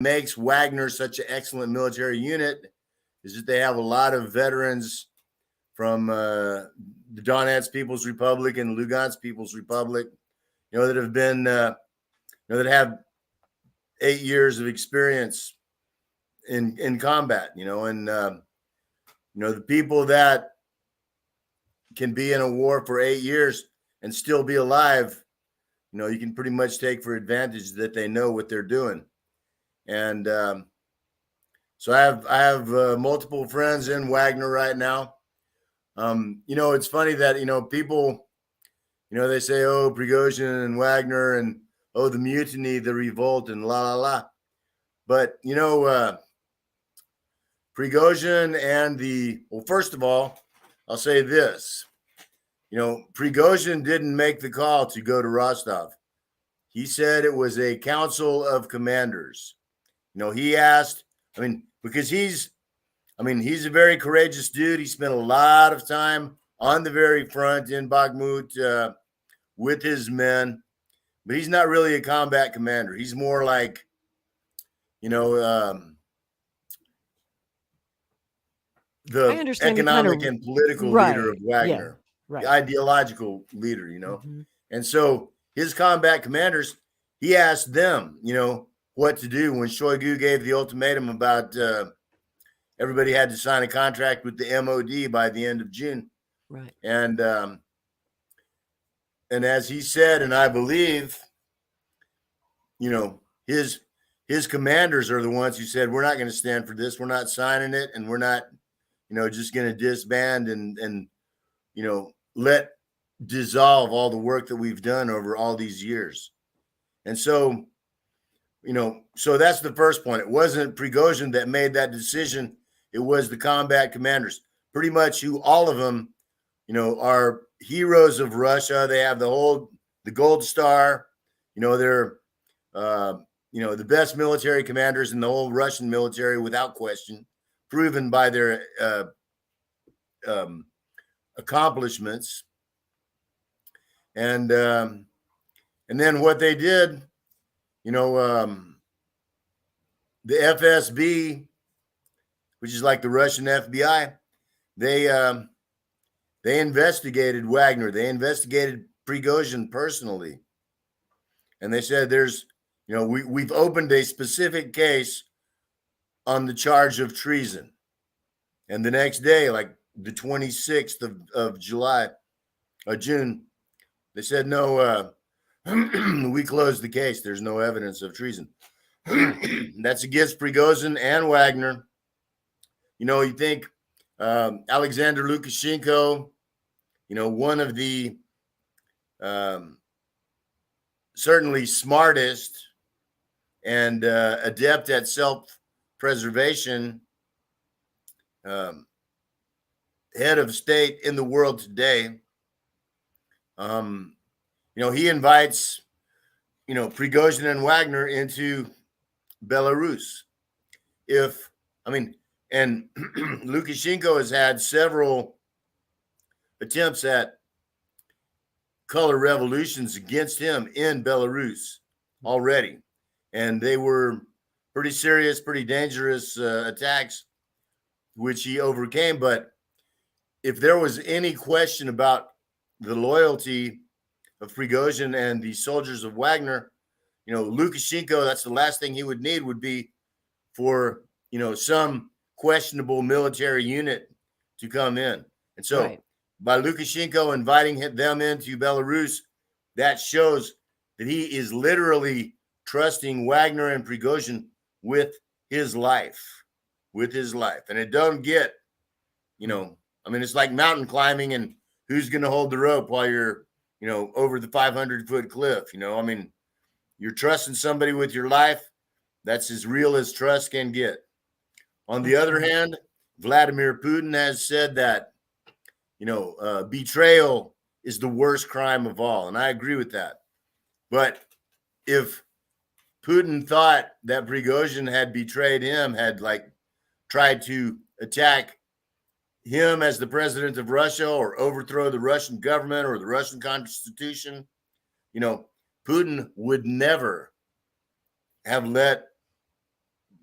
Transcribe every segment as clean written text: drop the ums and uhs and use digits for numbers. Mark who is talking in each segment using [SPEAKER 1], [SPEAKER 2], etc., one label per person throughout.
[SPEAKER 1] makes Wagner such an excellent military unit is that they have a lot of veterans from the Donetsk People's Republic and Lugansk People's Republic, that have been, that have 8 years of experience in combat, and the people that can be in a war for 8 years and still be alive, you can pretty much take for advantage that they know what they're doing. And so I have multiple friends in Wagner right now. It's funny that, people, they say, oh, Prigozhin and Wagner and, oh, the mutiny, the revolt and la, la, la. But, Prigozhin and well, first of all, I'll say this, Prigozhin didn't make the call to go to Rostov. He said it was a council of commanders. He asked, because he's a very courageous dude. He spent a lot of time on the very front in Bakhmut with his men, but he's not really a combat commander. He's more like, the economic and political leader of Wagner, the ideological leader, Mm-hmm. And so his combat commanders, he asked them, what to do when Shoigu gave the ultimatum about everybody had to sign a contract with the MOD by the end of June.
[SPEAKER 2] Right.
[SPEAKER 1] And as he said, and I believe, his commanders are the ones who said, we're not going to stand for this. We're not signing it. And we're not, just going to disband and let dissolve all the work that we've done over all these years. And so, so that's the first point. It wasn't Prigozhin that made that decision. It was the combat commanders, pretty much who all of them, are heroes of Russia. They have the Gold Star, they're, the best military commanders in the whole Russian military without question, proven by their accomplishments. And then what they did, the FSB, which is like the Russian FBI, they investigated Wagner. They investigated Prigozhin personally. And they said we've opened a specific case on the charge of treason. And the next day, like the 26th of June, they said, no, we closed the case. There's no evidence of treason. That's against Prigozhin and Wagner. You think Alexander Lukashenko, one of the certainly smartest and adept at self-preservation head of state in the world today. He invites, Prigozhin and Wagner into Belarus. And Lukashenko has had several attempts at color revolutions against him in Belarus already. And they were pretty serious, pretty dangerous attacks, which he overcame. But if there was any question about the loyalty of Prigozhin and the soldiers of Wagner, Lukashenko, that's the last thing he would need would be for, some questionable military unit to come in. And so by Lukashenko inviting them into Belarus, that shows that he is literally trusting Wagner and Prigozhin with his life. And it don't get, it's like mountain climbing and who's going to hold the rope while you're, over the 500-foot cliff. You're trusting somebody with your life. That's as real as trust can get. On the other hand, Vladimir Putin has said that, betrayal is the worst crime of all. And I agree with that. But if Putin thought that Prigozhin had betrayed him, had tried to attack him as the president of Russia or overthrow the Russian government or the Russian constitution, Putin would never have let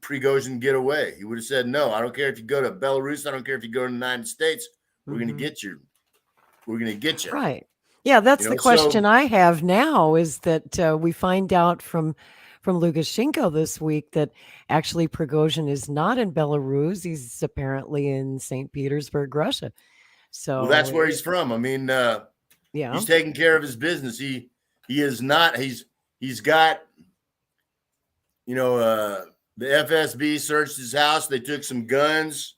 [SPEAKER 1] Prigozhin get away. He would have said, no, I don't care if you go to Belarus. I don't care if you go to the United States. We're going to get you. We're going to get you.
[SPEAKER 2] Right. Yeah, that's the question
[SPEAKER 1] So,
[SPEAKER 2] I have now is that we find out from Lukashenko this week that actually Prigozhin is not in Belarus. He's apparently in St. Petersburg, Russia.
[SPEAKER 1] well,
[SPEAKER 2] So,
[SPEAKER 1] that's where he's from. I mean,
[SPEAKER 2] yeah.
[SPEAKER 1] he's taking care of his business. He is not. He's got, the FSB searched his house. They took some guns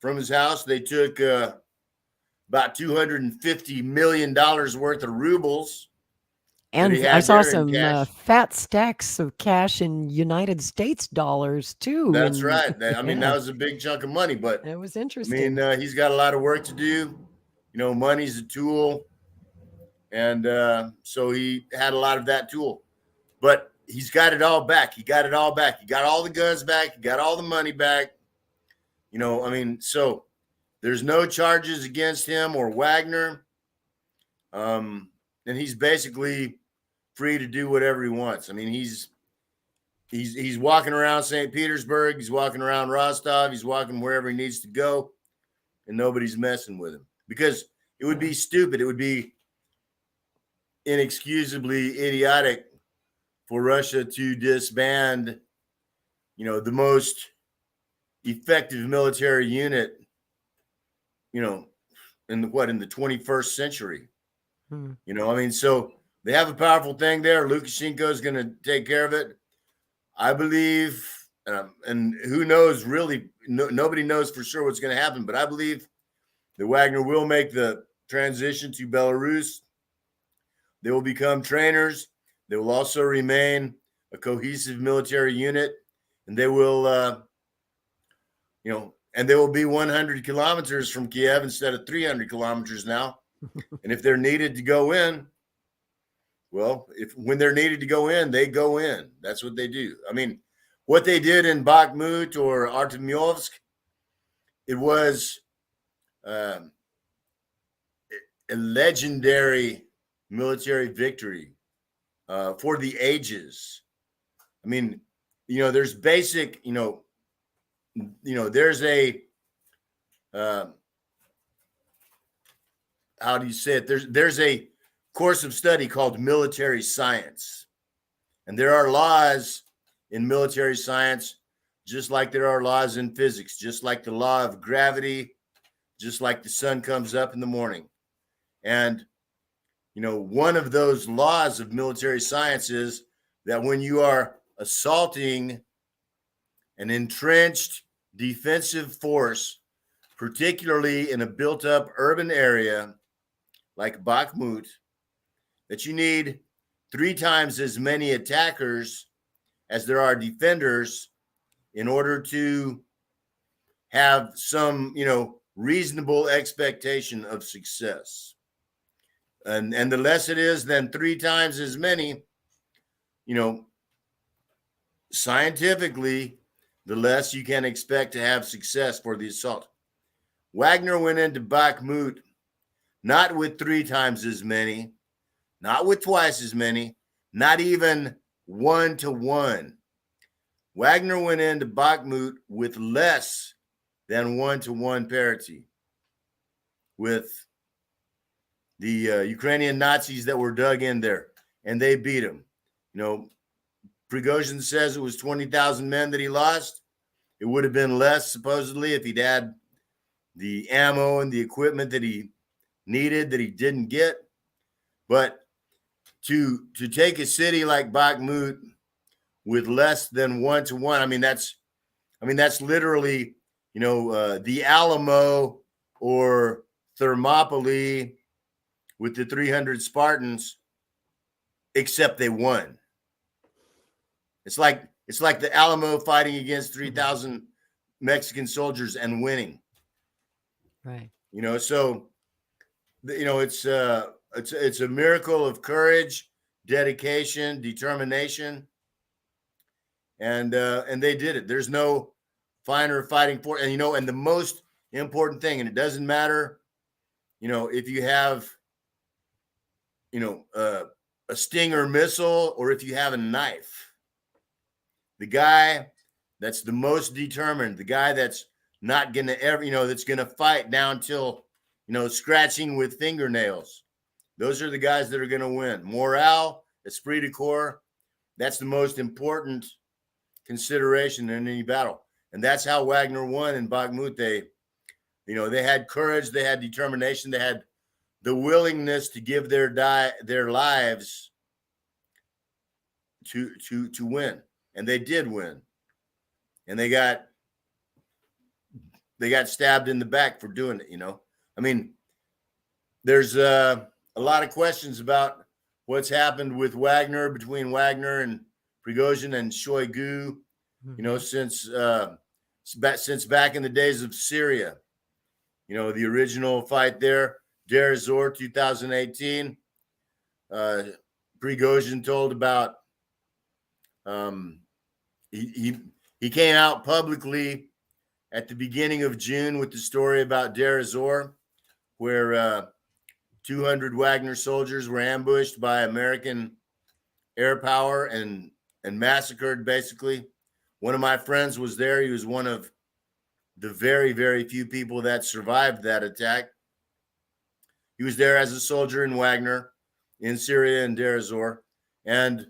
[SPEAKER 1] from his house. They took about $250 million worth of rubles.
[SPEAKER 2] And
[SPEAKER 1] he
[SPEAKER 2] I
[SPEAKER 1] had
[SPEAKER 2] saw
[SPEAKER 1] there in
[SPEAKER 2] some
[SPEAKER 1] cash.
[SPEAKER 2] fat stacks of cash in United States dollars too.
[SPEAKER 1] That's
[SPEAKER 2] And
[SPEAKER 1] right. I mean, that was a big chunk of money, but
[SPEAKER 2] it was
[SPEAKER 1] I
[SPEAKER 2] interesting.
[SPEAKER 1] mean, he's got a lot of work to do. Money's a tool. And so he had a lot of that tool. But he's got it all back. He got it all back. He got all the guns back. He got all the money back. So there's no charges against him or Wagner. And he's basically free to do whatever he wants. I mean, he's walking around St. Petersburg. He's walking around Rostov. He's walking wherever he needs to go, and nobody's messing with him because it would be stupid. It would be inexcusably idiotic for Russia to disband, the most effective military unit, in the 21st century. So they have a powerful thing there. Lukashenko is going to take care of it. I believe, and who knows, really, nobody knows for sure what's going to happen, but I believe that Wagner will make the transition to Belarus. They will become trainers. They will also remain a cohesive military unit, and they will, and they will be 100 kilometers from Kiev instead of 300 kilometers now. And if they're needed to go in, well, when they're needed to go in, they go in. That's what they do. I mean, what they did in Bakhmut or Artemyevsk, it was a legendary military victory for the ages. I mean, there's basic, there's a, how do you say it? There's a course of study called military science. And there are laws in military science, just like there are laws in physics, just like the law of gravity, just like the sun comes up in the morning. And, one of those laws of military science is that when you are assaulting an entrenched defensive force, particularly in a built-up urban area like Bakhmut, that you need 3 times as many attackers as there are defenders in order to have some, reasonable expectation of success. And the less it is than 3 times as many, scientifically, the less you can expect to have success for the assault. Wagner went into Bakhmut not with 3 times as many, not with twice as many, not even 1-to-1. Wagner went into Bakhmut with less than 1-to-1 parity with the Ukrainian Nazis that were dug in there, and they beat them. Prigozhin says it was 20,000 men that he lost. It would have been less, supposedly, if he'd had the ammo and the equipment that he needed that he didn't get. But to take a city like Bakhmut with less than 1-to-1, I mean that's literally, the Alamo or Thermopylae with the 300 Spartans, except they won. It's like the Alamo fighting against 3,000 Mexican soldiers and winning.
[SPEAKER 2] Right.
[SPEAKER 1] So it's a miracle of courage, dedication, determination, and they did it. There's no finer fighting for, and and the most important thing, and it doesn't matter, if you have, a Stinger missile or if you have a knife. The guy that's the most determined, the guy that's not going to ever, that's going to fight down till, scratching with fingernails. Those are the guys that are going to win. Morale, esprit de corps, that's the most important consideration in any battle. And that's how Wagner won in Bakhmut. They had courage, they had determination, they had the willingness to give their lives to win. And they did win. And they got stabbed in the back for doing it, I mean, there's a lot of questions about what's happened with Wagner, between Wagner and Prigozhin and Shoigu, since back in the days of Syria, the original fight there, Deir ez-Zor, 2018. Prigozhin told about he came out publicly at the beginning of June with the story about Deir ez-Zor, where 200 Wagner soldiers were ambushed by American air power and massacred, basically. One of my friends was there. He was one of the very, very few people that survived that attack. He was there as a soldier in Wagner in Syria and Deir ez-Zor. And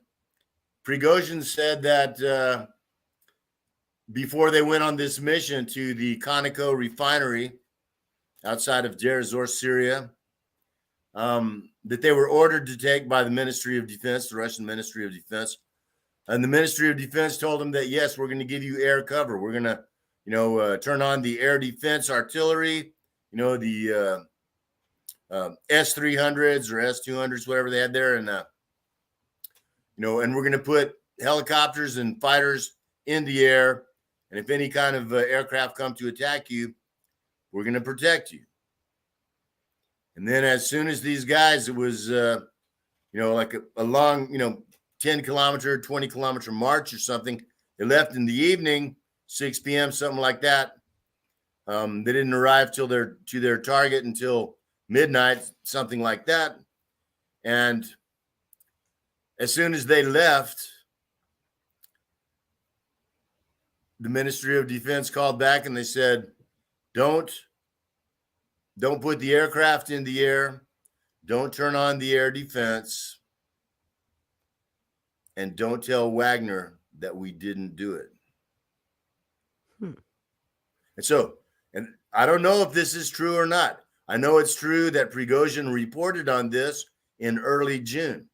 [SPEAKER 1] Prigozhin said that before they went on this mission to the Conoco refinery outside of Deir ez-Zor, Syria, that they were ordered to take by the Ministry of Defense, the Russian Ministry of Defense. And the Ministry of Defense told them that, yes, we're going to give you air cover. We're going to, turn on the air defense artillery, the S-300s or S-200s, whatever they had there. And, and we're going to put helicopters and fighters in the air. And if any kind of aircraft come to attack you, we're going to protect you. And then as soon as these guys, it was, like a long, 10-kilometer, 20-kilometer march or something, they left in the evening, 6 p.m., something like that. They didn't arrive to their target until midnight, something like that. And as soon as they left, the Ministry of Defense called back and they said, don't put the aircraft in the air. Don't turn on the air defense. And don't tell Wagner that we didn't do it. And I don't know if this is true or not. I know it's true that Prigozhin reported on this in early June.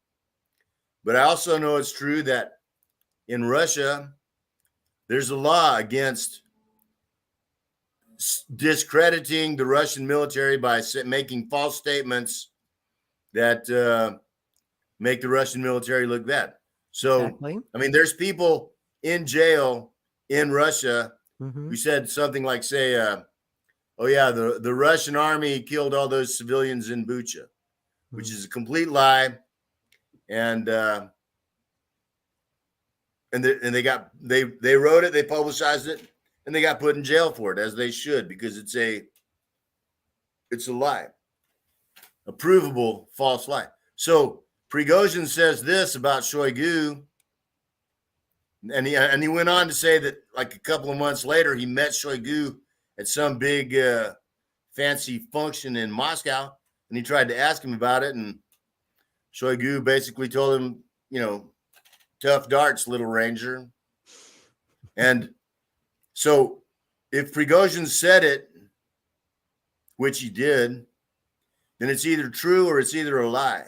[SPEAKER 1] But I also know it's true that in Russia, there's a law against discrediting the Russian military by making false statements that make the Russian military look bad. So, exactly. I mean, there's people in jail in Russia who said something like, say, oh, yeah, the Russian army killed all those civilians in Bucha, which is a complete lie. And they wrote it, they publicized it, and they got put in jail for it, as they should, because it's a lie, a provable false lie. So Prigozhin says this about Shoigu, and he went on to say that like a couple of months later, he met Shoigu at some big fancy function in Moscow, and he tried to ask him about it, and Shoigu basically told him, tough darts, little ranger. And so if Prigozhin said it, which he did, then it's either true or it's either a lie.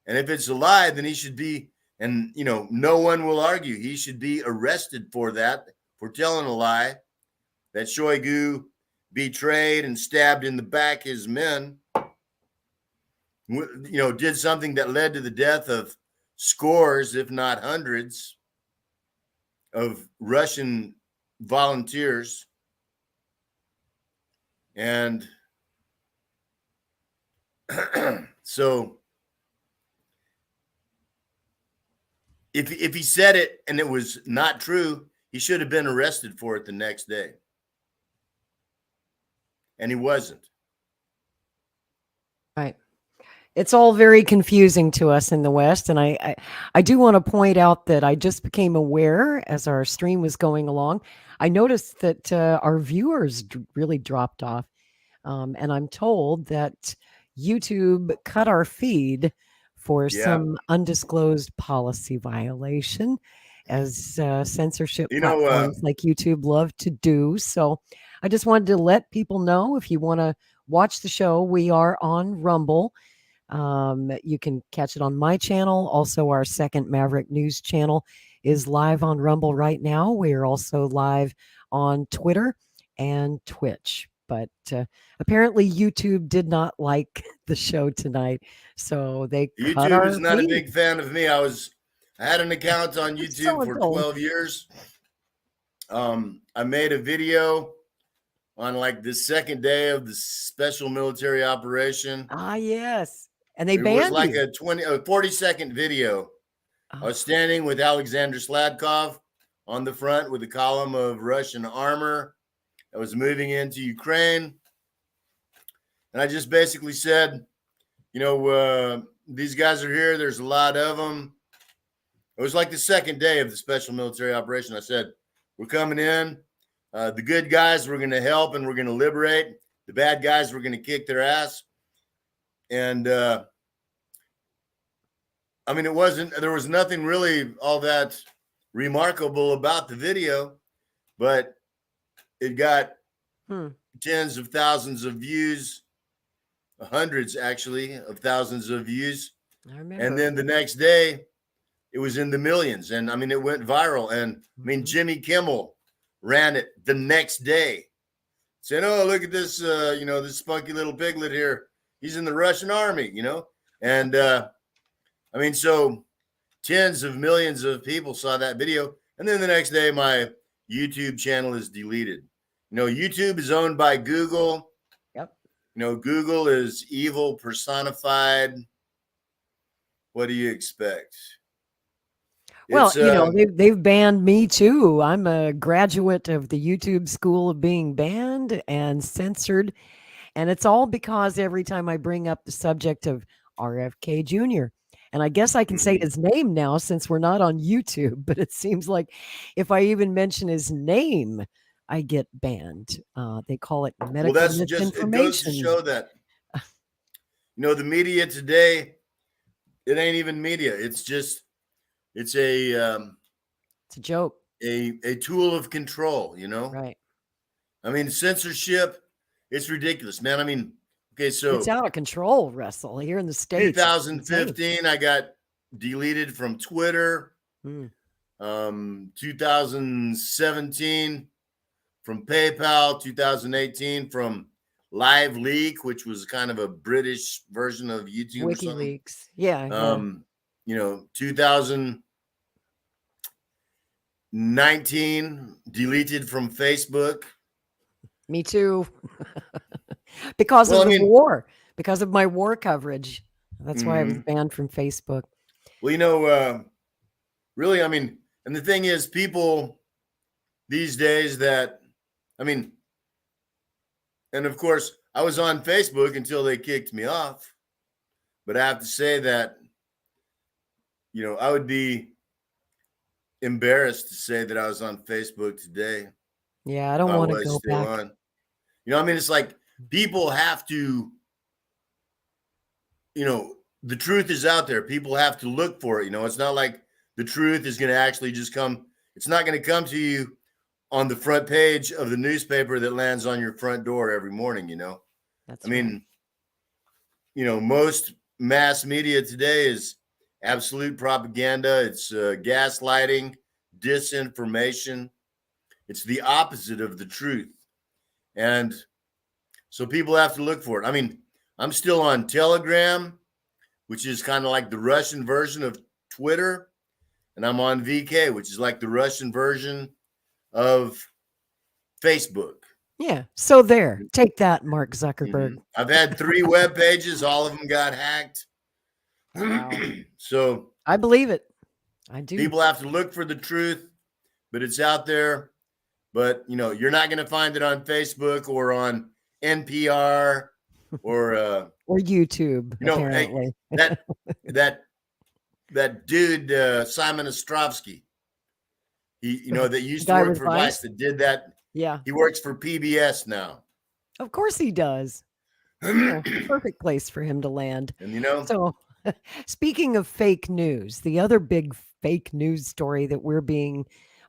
[SPEAKER 1] And if it's a lie, then he should be, and no one will argue, he should be arrested for that, for telling a lie, that Shoigu betrayed and stabbed in the back his men, did something that led to the death of scores, if not hundreds, of Russian volunteers. And so if he said it and it was not true, he should have been arrested for it the next day. And he wasn't.
[SPEAKER 2] Right. It's all very confusing to us in the West. And I do want to point out that I just became aware as our stream was going along. I noticed that our viewers really dropped off. And I'm told that YouTube cut our feed for
[SPEAKER 1] Yeah.
[SPEAKER 2] some undisclosed policy violation, as censorship
[SPEAKER 1] You know,
[SPEAKER 2] platforms like YouTube love to do. So I just wanted to let people know, if you want to watch the show, we are on Rumble. You can catch it on my channel. Also, our second Maverick News channel is live on Rumble right now. We are also live on Twitter and Twitch. But apparently, YouTube did not like the show tonight, so they cut
[SPEAKER 1] YouTube is
[SPEAKER 2] our
[SPEAKER 1] not a
[SPEAKER 2] feed.
[SPEAKER 1] big fan of me. I had an account on YouTube
[SPEAKER 2] So
[SPEAKER 1] for
[SPEAKER 2] adult.
[SPEAKER 1] 12 years. I made a video on like the second day of the special military operation.
[SPEAKER 2] Ah, yes. And they
[SPEAKER 1] It was
[SPEAKER 2] banned
[SPEAKER 1] like
[SPEAKER 2] you.
[SPEAKER 1] a 40-second video. I was
[SPEAKER 2] Oh,
[SPEAKER 1] standing with Alexander Sladkov on the front with a column of Russian armor that was moving into Ukraine. And I just basically said, these guys are here. There's a lot of them. It was like the second day of the special military operation. I said, we're coming in. The good guys, we're going to help and we're going to liberate. The bad guys, we're going to kick their ass. And there was nothing really all that remarkable about the video, but it got tens of thousands of views, hundreds actually of thousands of views.
[SPEAKER 2] I remember.
[SPEAKER 1] And then the next day, it was in the millions. And it went viral. And Jimmy Kimmel ran it the next day, saying, "Oh, look at this, this spunky little piglet here. He's in the Russian army, And so tens of millions of people saw that video. And then the next day, my YouTube channel is deleted. YouTube is owned by Google.
[SPEAKER 2] Yep.
[SPEAKER 1] Google is evil personified. What do you expect?
[SPEAKER 2] Well, they've banned me too. I'm a graduate of the YouTube School of Being Banned and Censored. And it's all because every time I bring up the subject of RFK Jr., and I guess I can say his name now since we're not on YouTube, but it seems like if I even mention his name, I get banned. They call it medical misinformation.
[SPEAKER 1] It goes to show that, the media today, it ain't even media. It's just, it's a
[SPEAKER 2] joke,
[SPEAKER 1] a tool of control,
[SPEAKER 2] Right.
[SPEAKER 1] Censorship, it's ridiculous, man. Okay, so
[SPEAKER 2] it's out of control, Russell, here in the States.
[SPEAKER 1] 2015, I got deleted from Twitter. 2017 from PayPal. 2018 from Live Leak, which was kind of a British version of YouTube.
[SPEAKER 2] WikiLeaks. Yeah.
[SPEAKER 1] 2019 deleted from Facebook.
[SPEAKER 2] Me too. Because of the war, because of my war coverage. That's why I was banned from Facebook.
[SPEAKER 1] Well, really, and the thing is, people these days that, and of course, I was on Facebook until they kicked me off. But I have to say that, I would be embarrassed to say that I was on Facebook today.
[SPEAKER 2] Yeah, I don't want to go back.
[SPEAKER 1] On. It's like people have to, the truth is out there. People have to look for it. It's not like the truth is going to actually just come. It's not going to come to you on the front page of the newspaper that lands on your front door every morning,
[SPEAKER 2] That's right.
[SPEAKER 1] Most mass media today is absolute propaganda. It's gaslighting, disinformation. It's the opposite of the truth. And so people have to look for it. I'm still on Telegram, which is kind of like the Russian version of Twitter. And I'm on VK, which is like the Russian version of Facebook.
[SPEAKER 2] Yeah. So there, take that, Mark Zuckerberg.
[SPEAKER 1] I've had 3 web pages. All of them got hacked.
[SPEAKER 2] Wow.
[SPEAKER 1] So
[SPEAKER 2] I believe it. I do.
[SPEAKER 1] People have to look for the truth, but it's out there. But, you're not going to find it on Facebook or on NPR or
[SPEAKER 2] Or YouTube,
[SPEAKER 1] hey,
[SPEAKER 2] apparently.
[SPEAKER 1] that that dude Simon Ostrovsky, that
[SPEAKER 2] The
[SPEAKER 1] used to
[SPEAKER 2] guy
[SPEAKER 1] work
[SPEAKER 2] with
[SPEAKER 1] for Vice,
[SPEAKER 2] Vice?
[SPEAKER 1] that did that.
[SPEAKER 2] Yeah,
[SPEAKER 1] He works for PBS now.
[SPEAKER 2] of course he does. Yeah, perfect place for him to land.
[SPEAKER 1] And
[SPEAKER 2] So, speaking of fake news, the other big fake news story that we're being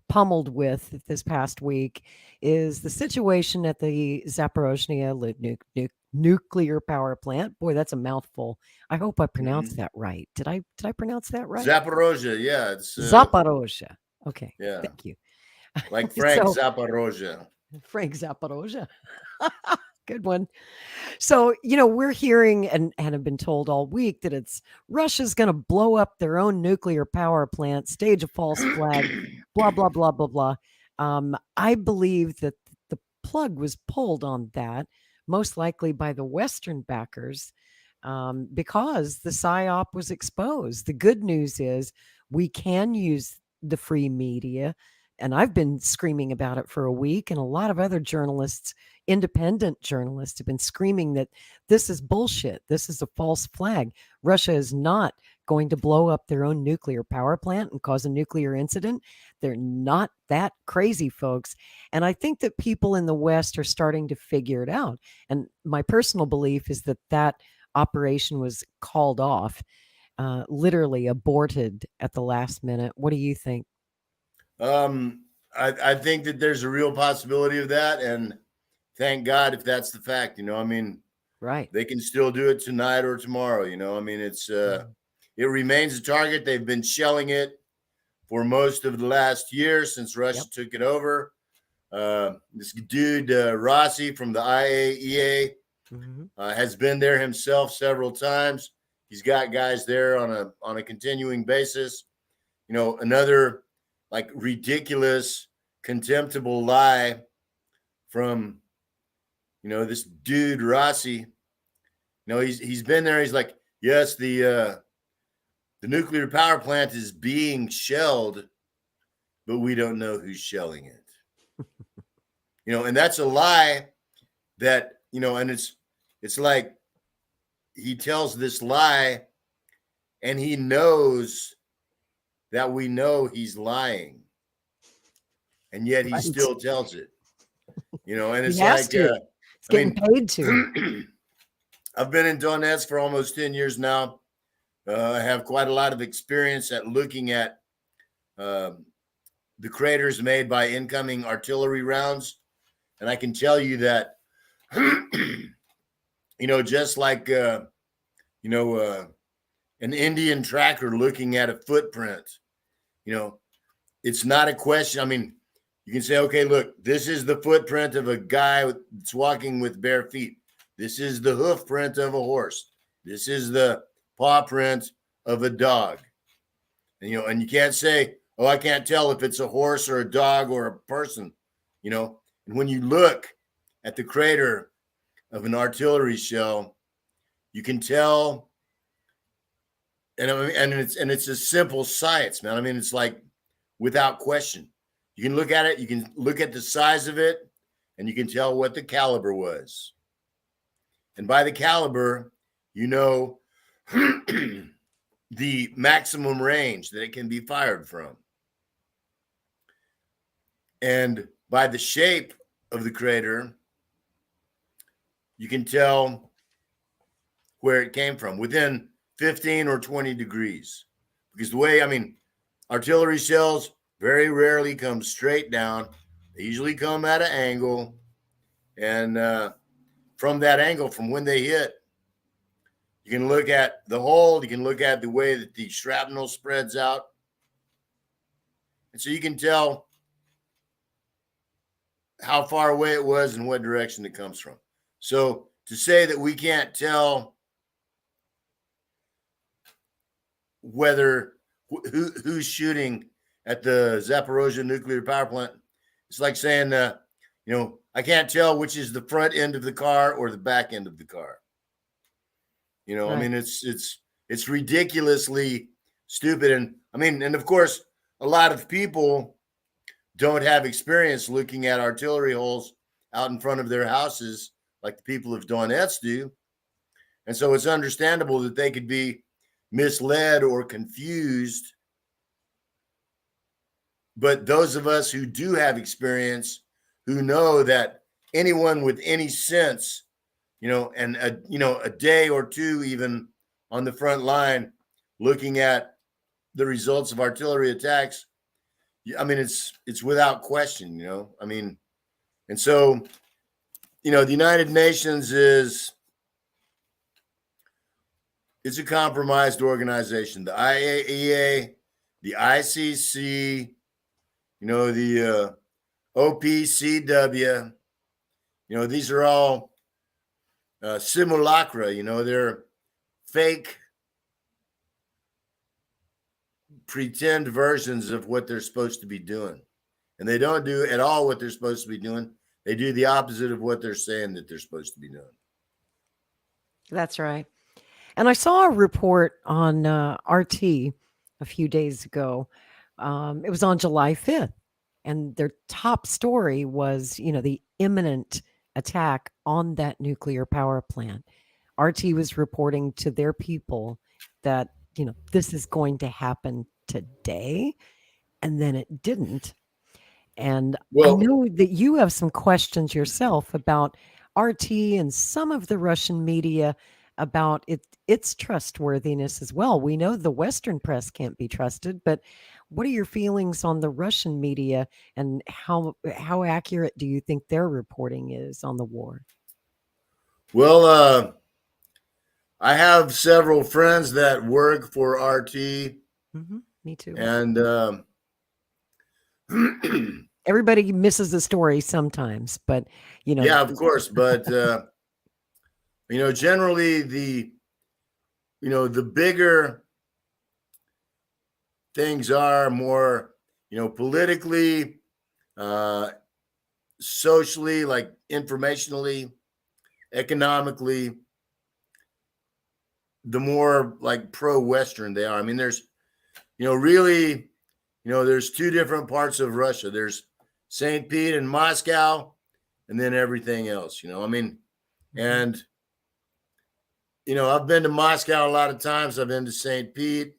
[SPEAKER 2] pummeled with this past week is the situation at the Zaporozhye nuclear power plant. Boy, that's a mouthful. I hope I pronounced that right. Did I pronounce that right?
[SPEAKER 1] Zaporozhye, yeah, it's
[SPEAKER 2] Zaporozhye. Okay,
[SPEAKER 1] yeah,
[SPEAKER 2] thank you.
[SPEAKER 1] like Frank
[SPEAKER 2] So
[SPEAKER 1] Zaporozhye.
[SPEAKER 2] Frank Zaporozhye. Good one. So, we're hearing and have been told all week that it's Russia's going to blow up their own nuclear power plant, stage a false flag, blah, blah, blah, blah, blah. I believe that the plug was pulled on that, most likely by the Western backers, because the PSYOP was exposed. The good news is we can use the free media. And I've been screaming about it for a week, and a lot of other journalists, independent journalists, have been screaming that this is bullshit. This is a false flag. Russia is not going to blow up their own nuclear power plant and cause a nuclear incident. They're not that crazy, folks. And I think that people in the West are starting to figure it out. And my personal belief is that that operation was called off, literally aborted at the last minute. What do you think?
[SPEAKER 1] I think that there's a real possibility of that, and thank God if that's the fact.
[SPEAKER 2] Right.
[SPEAKER 1] They can still do it tonight or tomorrow. It's it remains a target. They've been shelling it for most of the last year since Russia took it over. This dude Rossi from the IAEA has been there himself several times. He's got guys there on a continuing basis. Another like ridiculous, contemptible lie from this dude Rossi. He's been there. He's like, yes, the nuclear power plant is being shelled, but we don't know who's shelling it. And that's a lie that, and it's like he tells this lie and he knows that we know he's lying, and yet he still tells it. And it's like
[SPEAKER 2] it's getting paid to.
[SPEAKER 1] I've been in Donetsk for almost 10 years now. I have quite a lot of experience at looking at the craters made by incoming artillery rounds, and I can tell you that just like an Indian tracker looking at a footprint, it's not a question. I mean, you can say, okay, look, this is the footprint of a guy that's walking with bare feet. This is the hoof print of a horse. This is the paw print of a dog. And you can't say, oh, I can't tell if it's a horse or a dog or a person, And when you look at the crater of an artillery shell, you can tell. And it's a simple science, man. I mean, it's like without question. You can look at it, you can look at the size of it, and you can tell what the caliber was. And by the caliber, the maximum range that it can be fired from. And by the shape of the crater, you can tell where it came from within 15 or 20 degrees. Because the way, artillery shells very rarely come straight down. They usually come at an angle. And from that angle, from when they hit, you can look at the hole. You can look at the way that the shrapnel spreads out. And so you can tell how far away it was and what direction it comes from. So to say that we can't tell whether who's shooting at the Zaporozhye nuclear power plant, it's like saying, I can't tell which is the front end of the car or the back end of the car. Right. I mean, it's ridiculously stupid. And of course, a lot of people don't have experience looking at artillery holes out in front of their houses like the people of Donetsk do. And so it's understandable that they could be misled or confused. But those of us who do have experience, who know that anyone with any sense, and a day or two even on the front line, looking at the results of artillery attacks, I mean, it's without question, I mean, and so, the United Nations it's a compromised organization. The IAEA, the ICC, the OPCW, these are all simulacra, they're fake, pretend versions of what they're supposed to be doing. And they don't do at all what they're supposed to be doing. They do the opposite of what they're saying that they're supposed to be doing.
[SPEAKER 2] That's right. And I saw a report on RT a few days ago. It was on July 5th. And their top story was, the imminent attack on that nuclear power plant. RT was reporting to their people that, this is going to happen today. And then it didn't. And I know that you have some questions yourself about RT and some of the Russian media about its trustworthiness as well. We know the Western press can't be trusted, but what are your feelings on the Russian media and how accurate do you think their reporting is on the war?
[SPEAKER 1] Well, I have several friends that work for RT.
[SPEAKER 2] Mm-hmm. Me too.
[SPEAKER 1] And
[SPEAKER 2] everybody misses the story sometimes, but
[SPEAKER 1] yeah, of course. But generally the bigger things are more, politically, socially, like informationally, economically, the more like pro-Western they are. I mean, there's, really, there's two different parts of Russia. There's St. Pete and Moscow, and then everything else, I mean, and, I've been to Moscow a lot of times. I've been to St. Pete.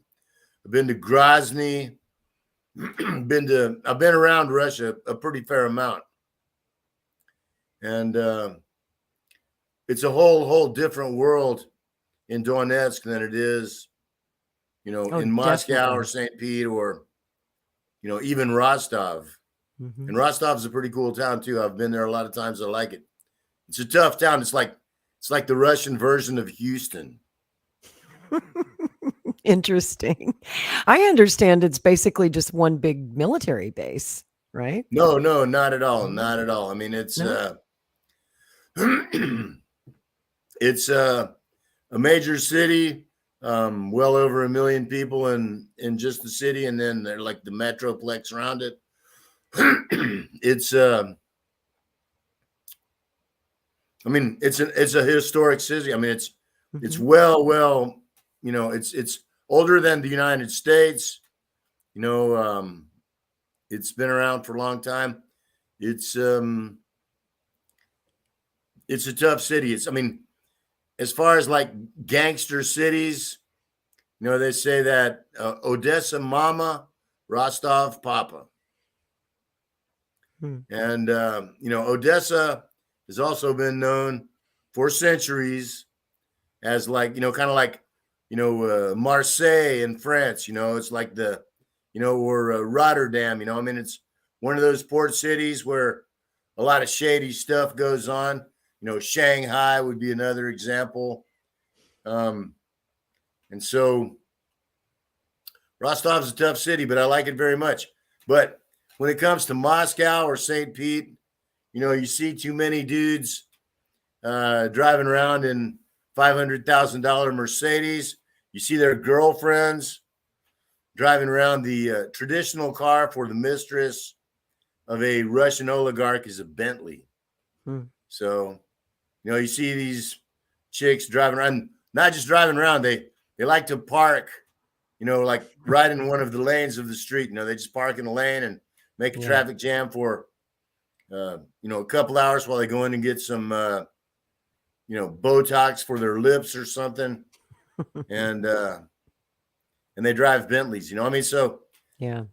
[SPEAKER 1] I've been to Grozny. I've been around Russia a pretty fair amount. And it's a whole different world in Donetsk than it is, in Moscow, definitely, or St. Pete, or, even Rostov. Mm-hmm. And Rostov's a pretty cool town too. I've been there a lot of times. I like it. It's a tough town. It's like the Russian version of Houston.
[SPEAKER 2] Interesting. I understand it's basically just one big military base, right?
[SPEAKER 1] No, not at all. Not at all. I mean, it's it's a major city, well over 1 million people in just the city, and then they're like the metroplex around it. It's I mean, it's a historic city. I mean, it's well, it's older than the United States. It's been around for a long time. It's a tough city. I mean, as far as like gangster cities, they say that Odessa Mama, Rostov Papa. And Odessa has also been known for centuries as like, kind of like, Marseille in France, it's like the, or Rotterdam, I mean, it's one of those port cities where a lot of shady stuff goes on. Shanghai would be another example. And so Rostov's a tough city, but I like it very much. But when it comes to Moscow or St. Pete, you see too many dudes driving around in $500,000 Mercedes. You see their girlfriends driving around. The traditional car for the mistress of a Russian oligarch is a Bentley. So, you see these chicks driving around, not just driving around. They like to park, like right in one of the lanes of the street. They just park in a lane and make a traffic jam for, a couple hours while they go in and get some, Botox for their lips or something, and they drive Bentleys. I mean, so
[SPEAKER 2] Yeah.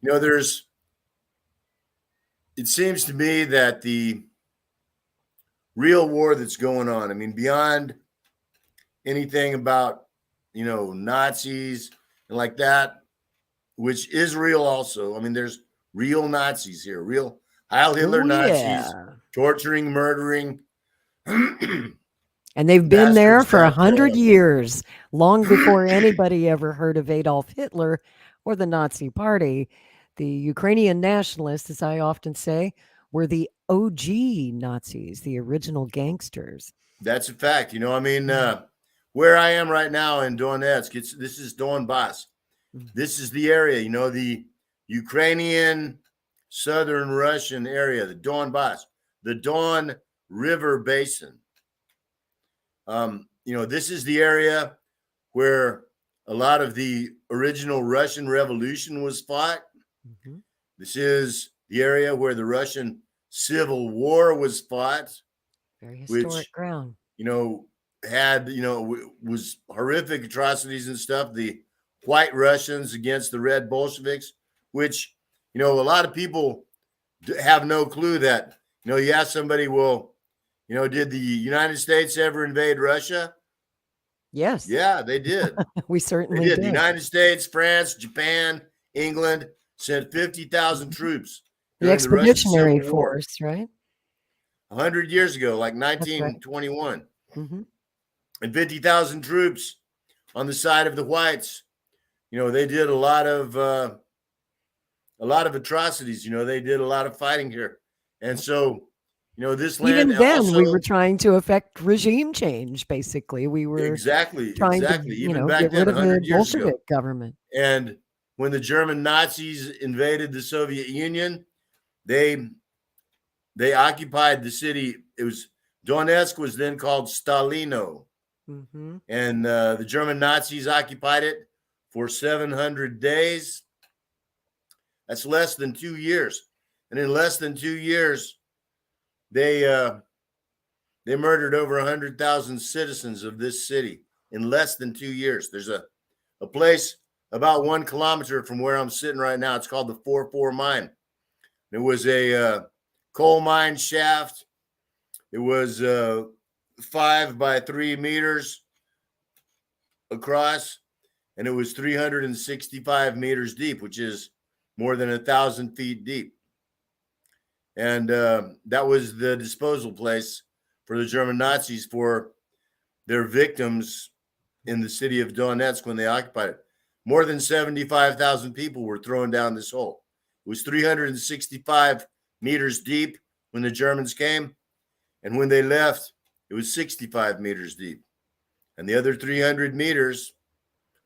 [SPEAKER 1] it seems to me that the real war that's going on, I mean, beyond anything about Nazis and like that, which is real also. I mean, there's real Nazis here, real Heil Hitler
[SPEAKER 2] Oh,
[SPEAKER 1] Nazis,
[SPEAKER 2] yeah.
[SPEAKER 1] torturing, murdering.
[SPEAKER 2] And they've been there
[SPEAKER 1] Bastards
[SPEAKER 2] for
[SPEAKER 1] trying to kill
[SPEAKER 2] 100
[SPEAKER 1] us.
[SPEAKER 2] years, long before anybody ever heard of Adolf Hitler or the Nazi Party. The Ukrainian nationalists, as I often say, were the OG Nazis, the original gangsters.
[SPEAKER 1] That's a fact. I mean, where I am right now in Donetsk, this is Donbass. This is the area, the Ukrainian, southern Russian area, the Donbass, the Don River Basin. This is the area where a lot of the original Russian Revolution was fought.
[SPEAKER 2] Mm-hmm.
[SPEAKER 1] This is the area where the Russian Civil War was fought.
[SPEAKER 2] Very historic ground.
[SPEAKER 1] Had, was horrific atrocities and stuff. The White Russians against the Red Bolsheviks, which, a lot of people have no clue that, you ask somebody, well, did the United States ever invade Russia?
[SPEAKER 2] Yes.
[SPEAKER 1] Yeah, they did.
[SPEAKER 2] We certainly
[SPEAKER 1] They did.
[SPEAKER 2] did.
[SPEAKER 1] The United States, France, Japan, England sent 50,000 troops.
[SPEAKER 2] The Expeditionary Force, right?
[SPEAKER 1] 100 years ago, like 1921. Mm-hmm. And 50,000 troops on the side of the whites. They did a lot of atrocities. They did a lot of fighting here. And so, this land.
[SPEAKER 2] Even then,
[SPEAKER 1] also,
[SPEAKER 2] we were trying to affect regime change, basically. We were
[SPEAKER 1] exactly
[SPEAKER 2] trying to,
[SPEAKER 1] even back
[SPEAKER 2] get
[SPEAKER 1] then,
[SPEAKER 2] rid of
[SPEAKER 1] 100
[SPEAKER 2] the
[SPEAKER 1] years
[SPEAKER 2] Bolshevik
[SPEAKER 1] ago.
[SPEAKER 2] government.
[SPEAKER 1] And when the German Nazis invaded the Soviet Union, they occupied the city. It was Donetsk was then called Stalino. Mm-hmm. And the German Nazis occupied it for 700 days. That's less than 2 years. And in less than 2 years, they murdered over 100,000 citizens of this city in less than 2 years. There's a place about 1 kilometer from where I'm sitting right now. It's called the 4-4 Mine. It was a coal mine shaft. It was 5 by 3 meters across, and it was 365 meters deep, which is more than 1,000 feet deep. And that was the disposal place for the German Nazis for their victims in the city of Donetsk when they occupied it. More than 75,000 people were thrown down this hole. It was 365 meters deep when the Germans came, and when they left, it was 65 meters deep. And the other 300 meters,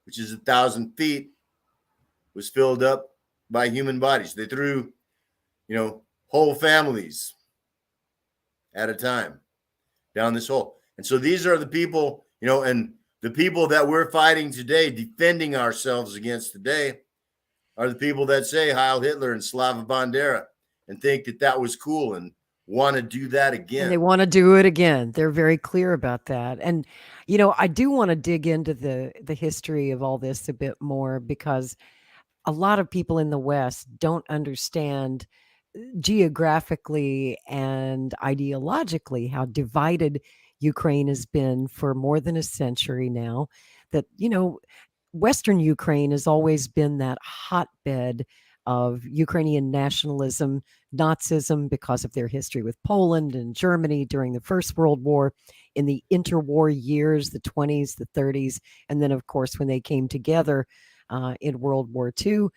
[SPEAKER 1] which is 1,000 feet, was filled up by human bodies. They threw, whole families at a time down this hole. And so these are the people, and the people that we're fighting today, defending ourselves against today, are the people that say Heil Hitler and Slava Bandera and think that that was cool and want to do that again.
[SPEAKER 2] And they want to do it again. They're very clear about that. And, I do want to dig into the history of all this a bit more, because a lot of people in the West don't understand geographically and ideologically how divided Ukraine has been for more than a century now. That, Western Ukraine has always been that hotbed of Ukrainian nationalism, Nazism, because of their history with Poland and Germany during the First World War, in the interwar years, the 20s, the 30s, and then, of course, when they came together in World War II.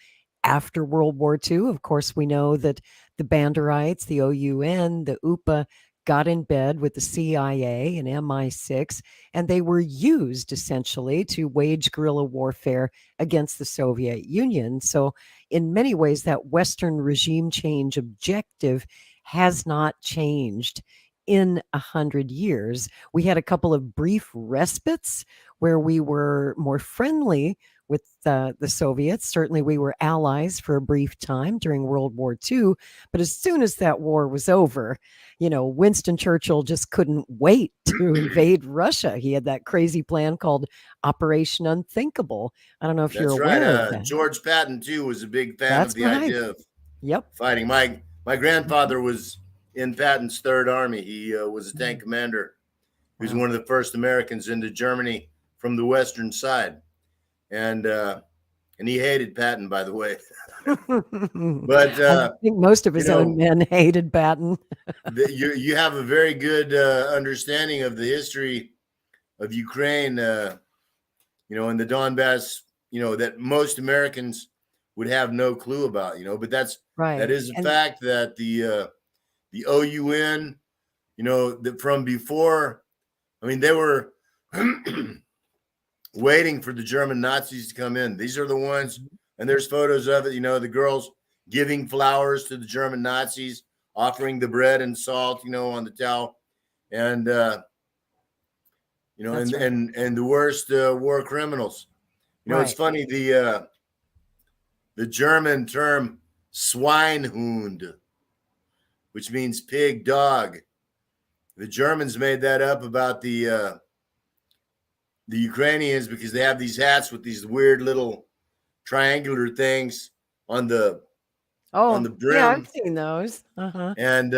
[SPEAKER 2] After World War II, of course, we know that the Banderites, the OUN, the UPA, got in bed with the CIA and MI6, and they were used essentially to wage guerrilla warfare against the Soviet Union. So in many ways, that Western regime change objective has not changed in 100 years. We had a couple of brief respites where we were more friendly with the Soviets. Certainly, we were allies for a brief time during World War II. But as soon as that war was over, Winston Churchill just couldn't wait to invade Russia. He had that crazy plan called Operation Unthinkable. I don't know if you're
[SPEAKER 1] That's
[SPEAKER 2] aware of
[SPEAKER 1] right.
[SPEAKER 2] that.
[SPEAKER 1] George Patton too was a big fan of
[SPEAKER 2] That's
[SPEAKER 1] the
[SPEAKER 2] right.
[SPEAKER 1] idea of
[SPEAKER 2] Yep.
[SPEAKER 1] fighting. My grandfather was in Patton's Third Army. He was a tank commander. He was
[SPEAKER 2] Wow.
[SPEAKER 1] one of the first Americans into Germany from the western side, and he hated Patton, by the way. But
[SPEAKER 2] I think most of his own men hated Patton.
[SPEAKER 1] you have a very good understanding of the history of Ukraine, and the Donbass, that most Americans would have no clue about, but that
[SPEAKER 2] Right.
[SPEAKER 1] is a fact that the OUN, that from before, I mean, they were waiting for the German Nazis to come in. These are the ones, and there's photos of it, the girls giving flowers to the German Nazis, offering the bread and salt, on the towel. And,
[SPEAKER 2] right.
[SPEAKER 1] and the worst war criminals.
[SPEAKER 2] Right.
[SPEAKER 1] It's funny, the German term Schweinhund, which means pig dog. The Germans made that up about the Ukrainians because they have these hats with these weird little triangular things on the brim.
[SPEAKER 2] Yeah, I've seen those.
[SPEAKER 1] And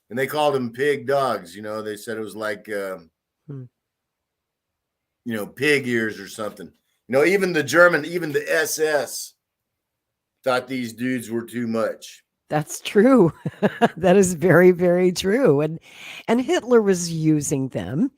[SPEAKER 1] they called them pig dogs. They said it was like pig ears or something. Even the SS thought these dudes were too much.
[SPEAKER 2] That's true. That is very, very true. And Hitler was using them.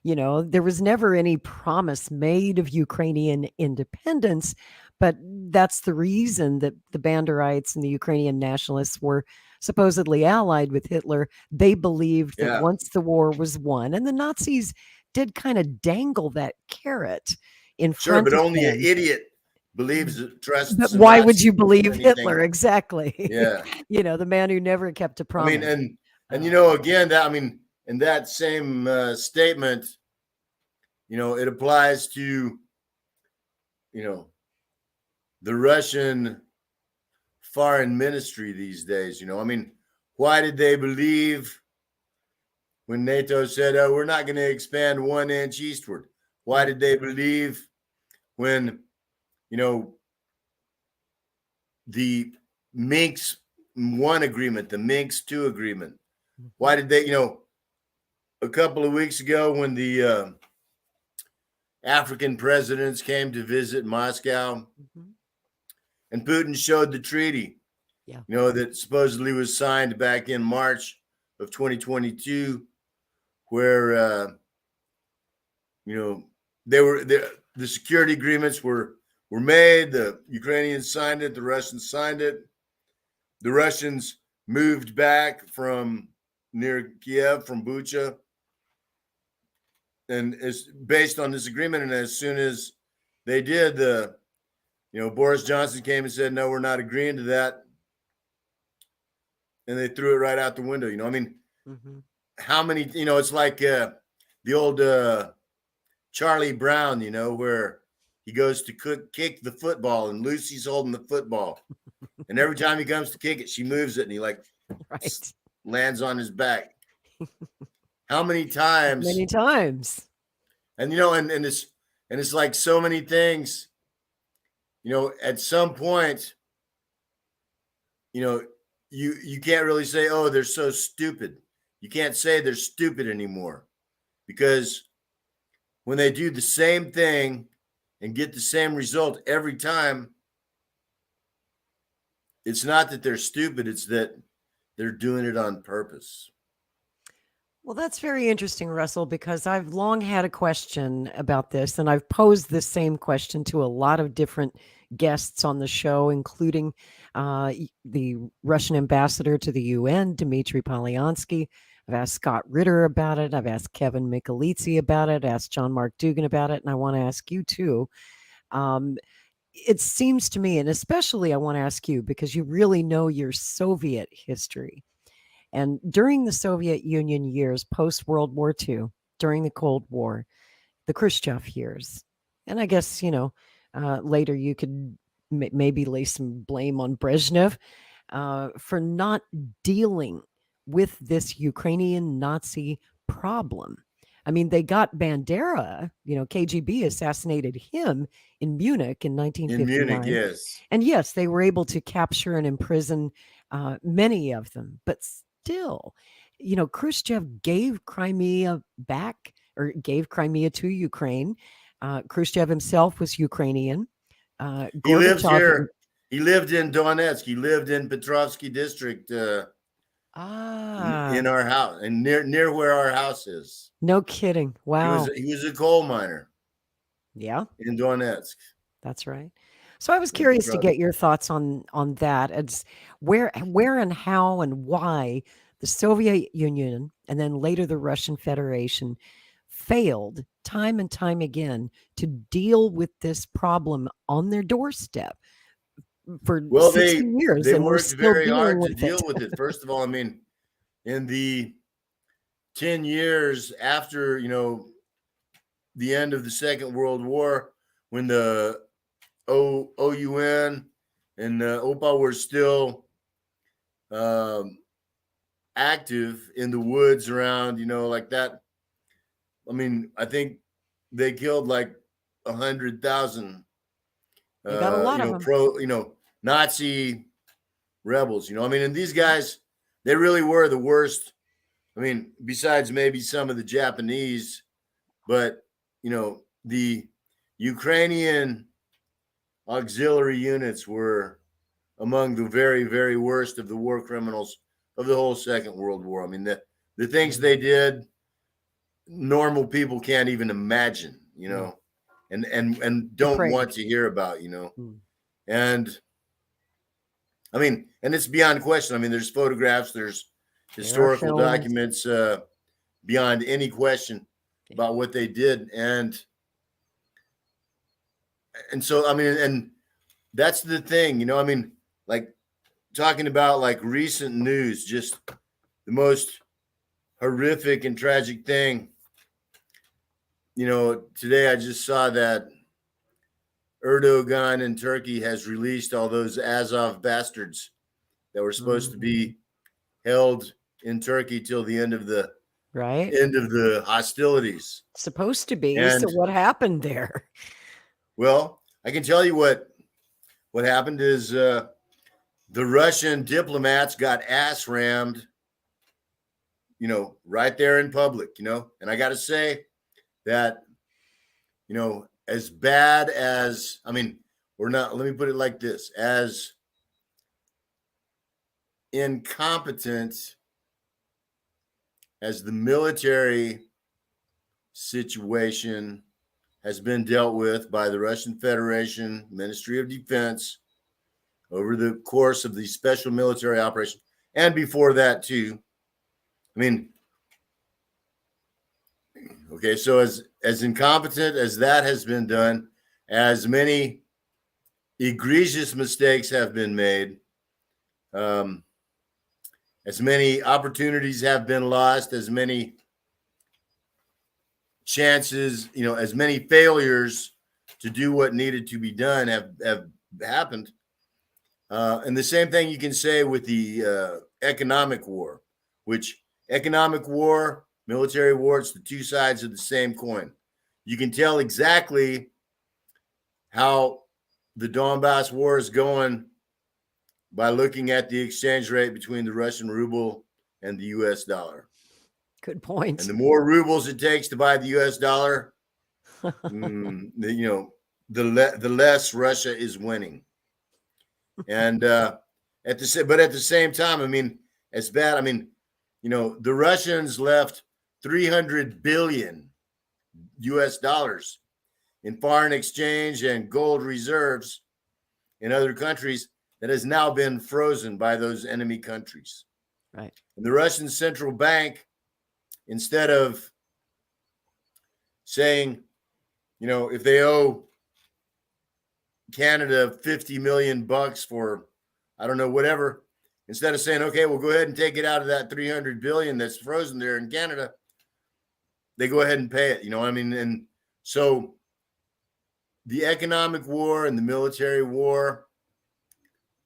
[SPEAKER 2] There was never any promise made of Ukrainian independence, but that's the reason that the Banderites and the Ukrainian nationalists were supposedly allied with Hitler. They believed that once the war was won, and the Nazis did kind of dangle that carrot in front of
[SPEAKER 1] but only
[SPEAKER 2] them.
[SPEAKER 1] an idiot believes, trusts.
[SPEAKER 2] But why would you believe Hitler? Exactly.
[SPEAKER 1] Yeah.
[SPEAKER 2] The man who never kept a promise.
[SPEAKER 1] I mean, and again, in that same statement, it applies to, the Russian foreign ministry these days. Why did they believe when NATO said, "Oh, we're not going to expand 1 inch eastward"? Why did they believe when, the Minsk I agreement, the Minsk II agreement? Why did they, a couple of weeks ago when the African presidents came to visit Moscow, and Putin showed the treaty, that supposedly was signed back in March of 2022, where, the security agreements were made. The Ukrainians signed it. The Russians signed it. The Russians moved back from near Kiev, from Bucha, and it's based on this agreement. And as soon as they did, Boris Johnson came and said, "No, we're not agreeing to that," and they threw it right out the window. How many? It's like the old Charlie Brown, where he goes to kick the football and Lucy's holding the football. And every time he comes to kick it, she moves it and he lands on his back. How many times?
[SPEAKER 2] Many times.
[SPEAKER 1] And, and it's like so many things, at some point, you can't really say, "Oh, they're so stupid." You can't say they're stupid anymore, because when they do the same thing and get the same result every time, it's not that they're stupid, it's that they're doing it on purpose.
[SPEAKER 2] Well, that's very interesting, Russell, because I've long had a question about this, and I've posed this same question to a lot of different guests on the show, including the Russian ambassador to the UN, Dmitry Polyansky. I've asked Scott Ritter about it. I've asked Kevin Michelizzi about it, asked John Mark Dugan about it, and I want to ask you too. It seems to me, and especially I want to ask you because you really know your Soviet history. And during the Soviet Union years, post-World War II, during the Cold War, the Khrushchev years, and I guess, Later, you could maybe lay some blame on Brezhnev for not dealing with this Ukrainian Nazi problem. I mean, they got Bandera, KGB assassinated him in Munich in
[SPEAKER 1] In Munich,
[SPEAKER 2] 1959.
[SPEAKER 1] yes.
[SPEAKER 2] And yes, they were able to capture and imprison many of them, but still, Khrushchev gave Crimea back or gave Crimea to Ukraine. Khrushchev himself was Ukrainian.
[SPEAKER 1] He lives
[SPEAKER 2] Gorbachev.
[SPEAKER 1] here. He lived in Donetsk. He lived in Petrovsky district in our house and near where our house is.
[SPEAKER 2] No kidding. Wow.
[SPEAKER 1] He was a coal miner.
[SPEAKER 2] Yeah.
[SPEAKER 1] In Donetsk.
[SPEAKER 2] That's right. So I was curious to get your thoughts on that. It's where and how and why the Soviet Union and then later the Russian Federation failed time and time again to deal with this problem on their doorstep for 60 years.
[SPEAKER 1] They
[SPEAKER 2] and we're
[SPEAKER 1] worked
[SPEAKER 2] still
[SPEAKER 1] very hard to
[SPEAKER 2] with
[SPEAKER 1] deal with it. First of all, I mean, in the 10 years after, the end of the Second World War, when the OUN and OPA were still active in the woods around, like that. I mean, I think they killed like 100,000
[SPEAKER 2] got a lot of them.
[SPEAKER 1] Nazi rebels, I mean, and these guys, they really were the worst. I mean, besides maybe some of the Japanese, but the Ukrainian auxiliary units were among the very, very worst of the war criminals of the whole Second World War. I mean, the things they did, normal people can't even imagine, and don't want to hear about, and I mean, and it's beyond question. I mean, there's photographs, there's historical documents beyond any question about what they did. And so, I mean, and that's the thing, I mean, like talking about like recent news, just the most horrific and tragic thing. Today I just saw that Erdogan in Turkey has released all those Azov bastards that were supposed to be held in Turkey till the end of the hostilities.
[SPEAKER 2] Supposed to be. And so what happened there?
[SPEAKER 1] Well, I can tell you what happened is the Russian diplomats got ass rammed, right there in public, and I got to say that, as bad as, I mean, let me put it like this, as incompetent as the military situation has been dealt with by the Russian Federation, Ministry of Defense, over the course of the special military operation, and before that too. I mean, okay, so as incompetent as that has been done, as many egregious mistakes have been made, as many opportunities have been lost, as many chances, as many failures to do what needed to be done have happened. And the same thing you can say with the economic war, which economic war, military war, it's the two sides of the same coin. You can tell exactly how the Donbass war is going by looking at the exchange rate between the Russian ruble and the U.S. dollar.
[SPEAKER 2] Good point.
[SPEAKER 1] And the more rubles it takes to buy the U.S. dollar, the less Russia is winning. And at the same time, I mean, as bad. I mean, the Russians left $300 billion U.S. dollars in foreign exchange and gold reserves in other countries that has now been frozen by those enemy countries.
[SPEAKER 2] Right. And
[SPEAKER 1] the Russian central bank, instead of saying, if they owe Canada $50 million for, I don't know, whatever, instead of saying, okay, we'll go ahead and take it out of that $300 billion that's frozen there in Canada, they go ahead and pay it. I mean, and so the economic war and the military war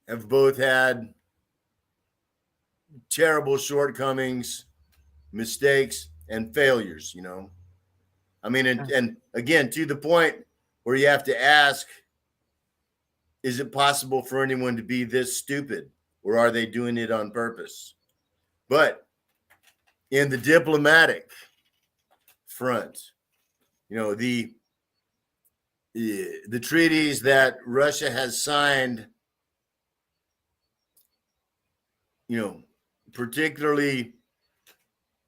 [SPEAKER 1] have both had terrible shortcomings, mistakes, and failures, you know. I mean, and again, to the point where you have to ask, is it possible for anyone to be this stupid, or are they doing it on purpose? But in the diplomatic front, you know, the treaties that Russia has signed, you know, particularly,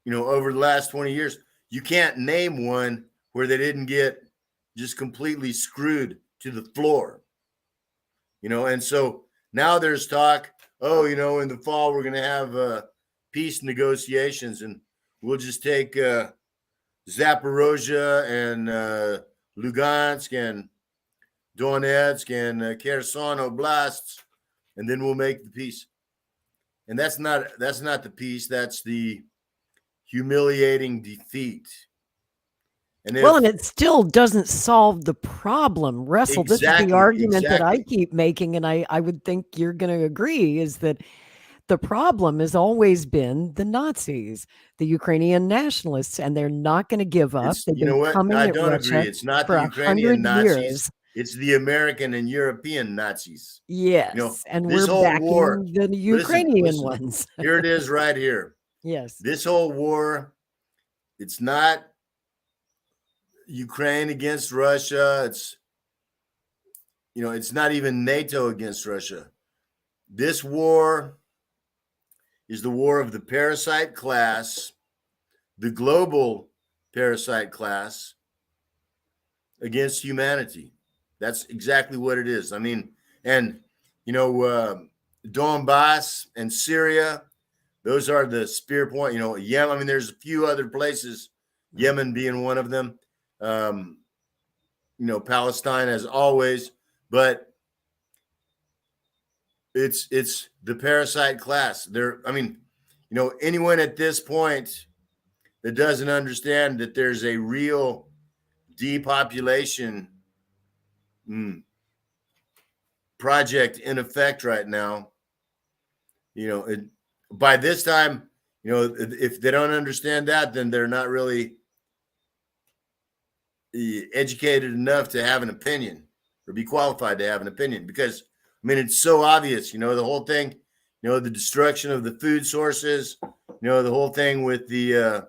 [SPEAKER 1] you know, over the last 20 years, you can't name one where they didn't get just completely screwed to the floor, you know. And so now there's talk, oh, you know, in the fall we're going to have peace negotiations, and we'll just take Zaporozhye and Lugansk and Donetsk and Kherson oblasts, and then we'll make the peace. And that's not the peace. That's the humiliating defeat. And
[SPEAKER 2] and it still doesn't solve the problem. Russell, this is the argument that I keep making, and I would think you're going to agree, is that the problem has always been the Nazis, the Ukrainian nationalists, and they're not going to give up.
[SPEAKER 1] You know what? I don't agree. It's not the Ukrainian Nazis. It's the American and European Nazis.
[SPEAKER 2] Yes, you know, and we're backing the Ukrainian ones.
[SPEAKER 1] Here it is right here.
[SPEAKER 2] Yes.
[SPEAKER 1] This whole war, it's not Ukraine against Russia. It's, you know, it's not even NATO against Russia. This war is the war of the parasite class, the global parasite class, against humanity. That's exactly what it is. I mean, and, you know, Donbass and Syria, those are the spear point. You know, Yemen, I mean, there's a few other places, Yemen being one of them. You know, Palestine as always, but it's the parasite class. I mean, you know, anyone at this point that doesn't understand that there's a real depopulation project in effect right now, you know, by this time, you know, if they don't understand that, then they're not really educated enough to have an opinion or be qualified to have an opinion, because I mean, it's so obvious, you know, the whole thing, you know, the destruction of the food sources, you know, the whole thing with the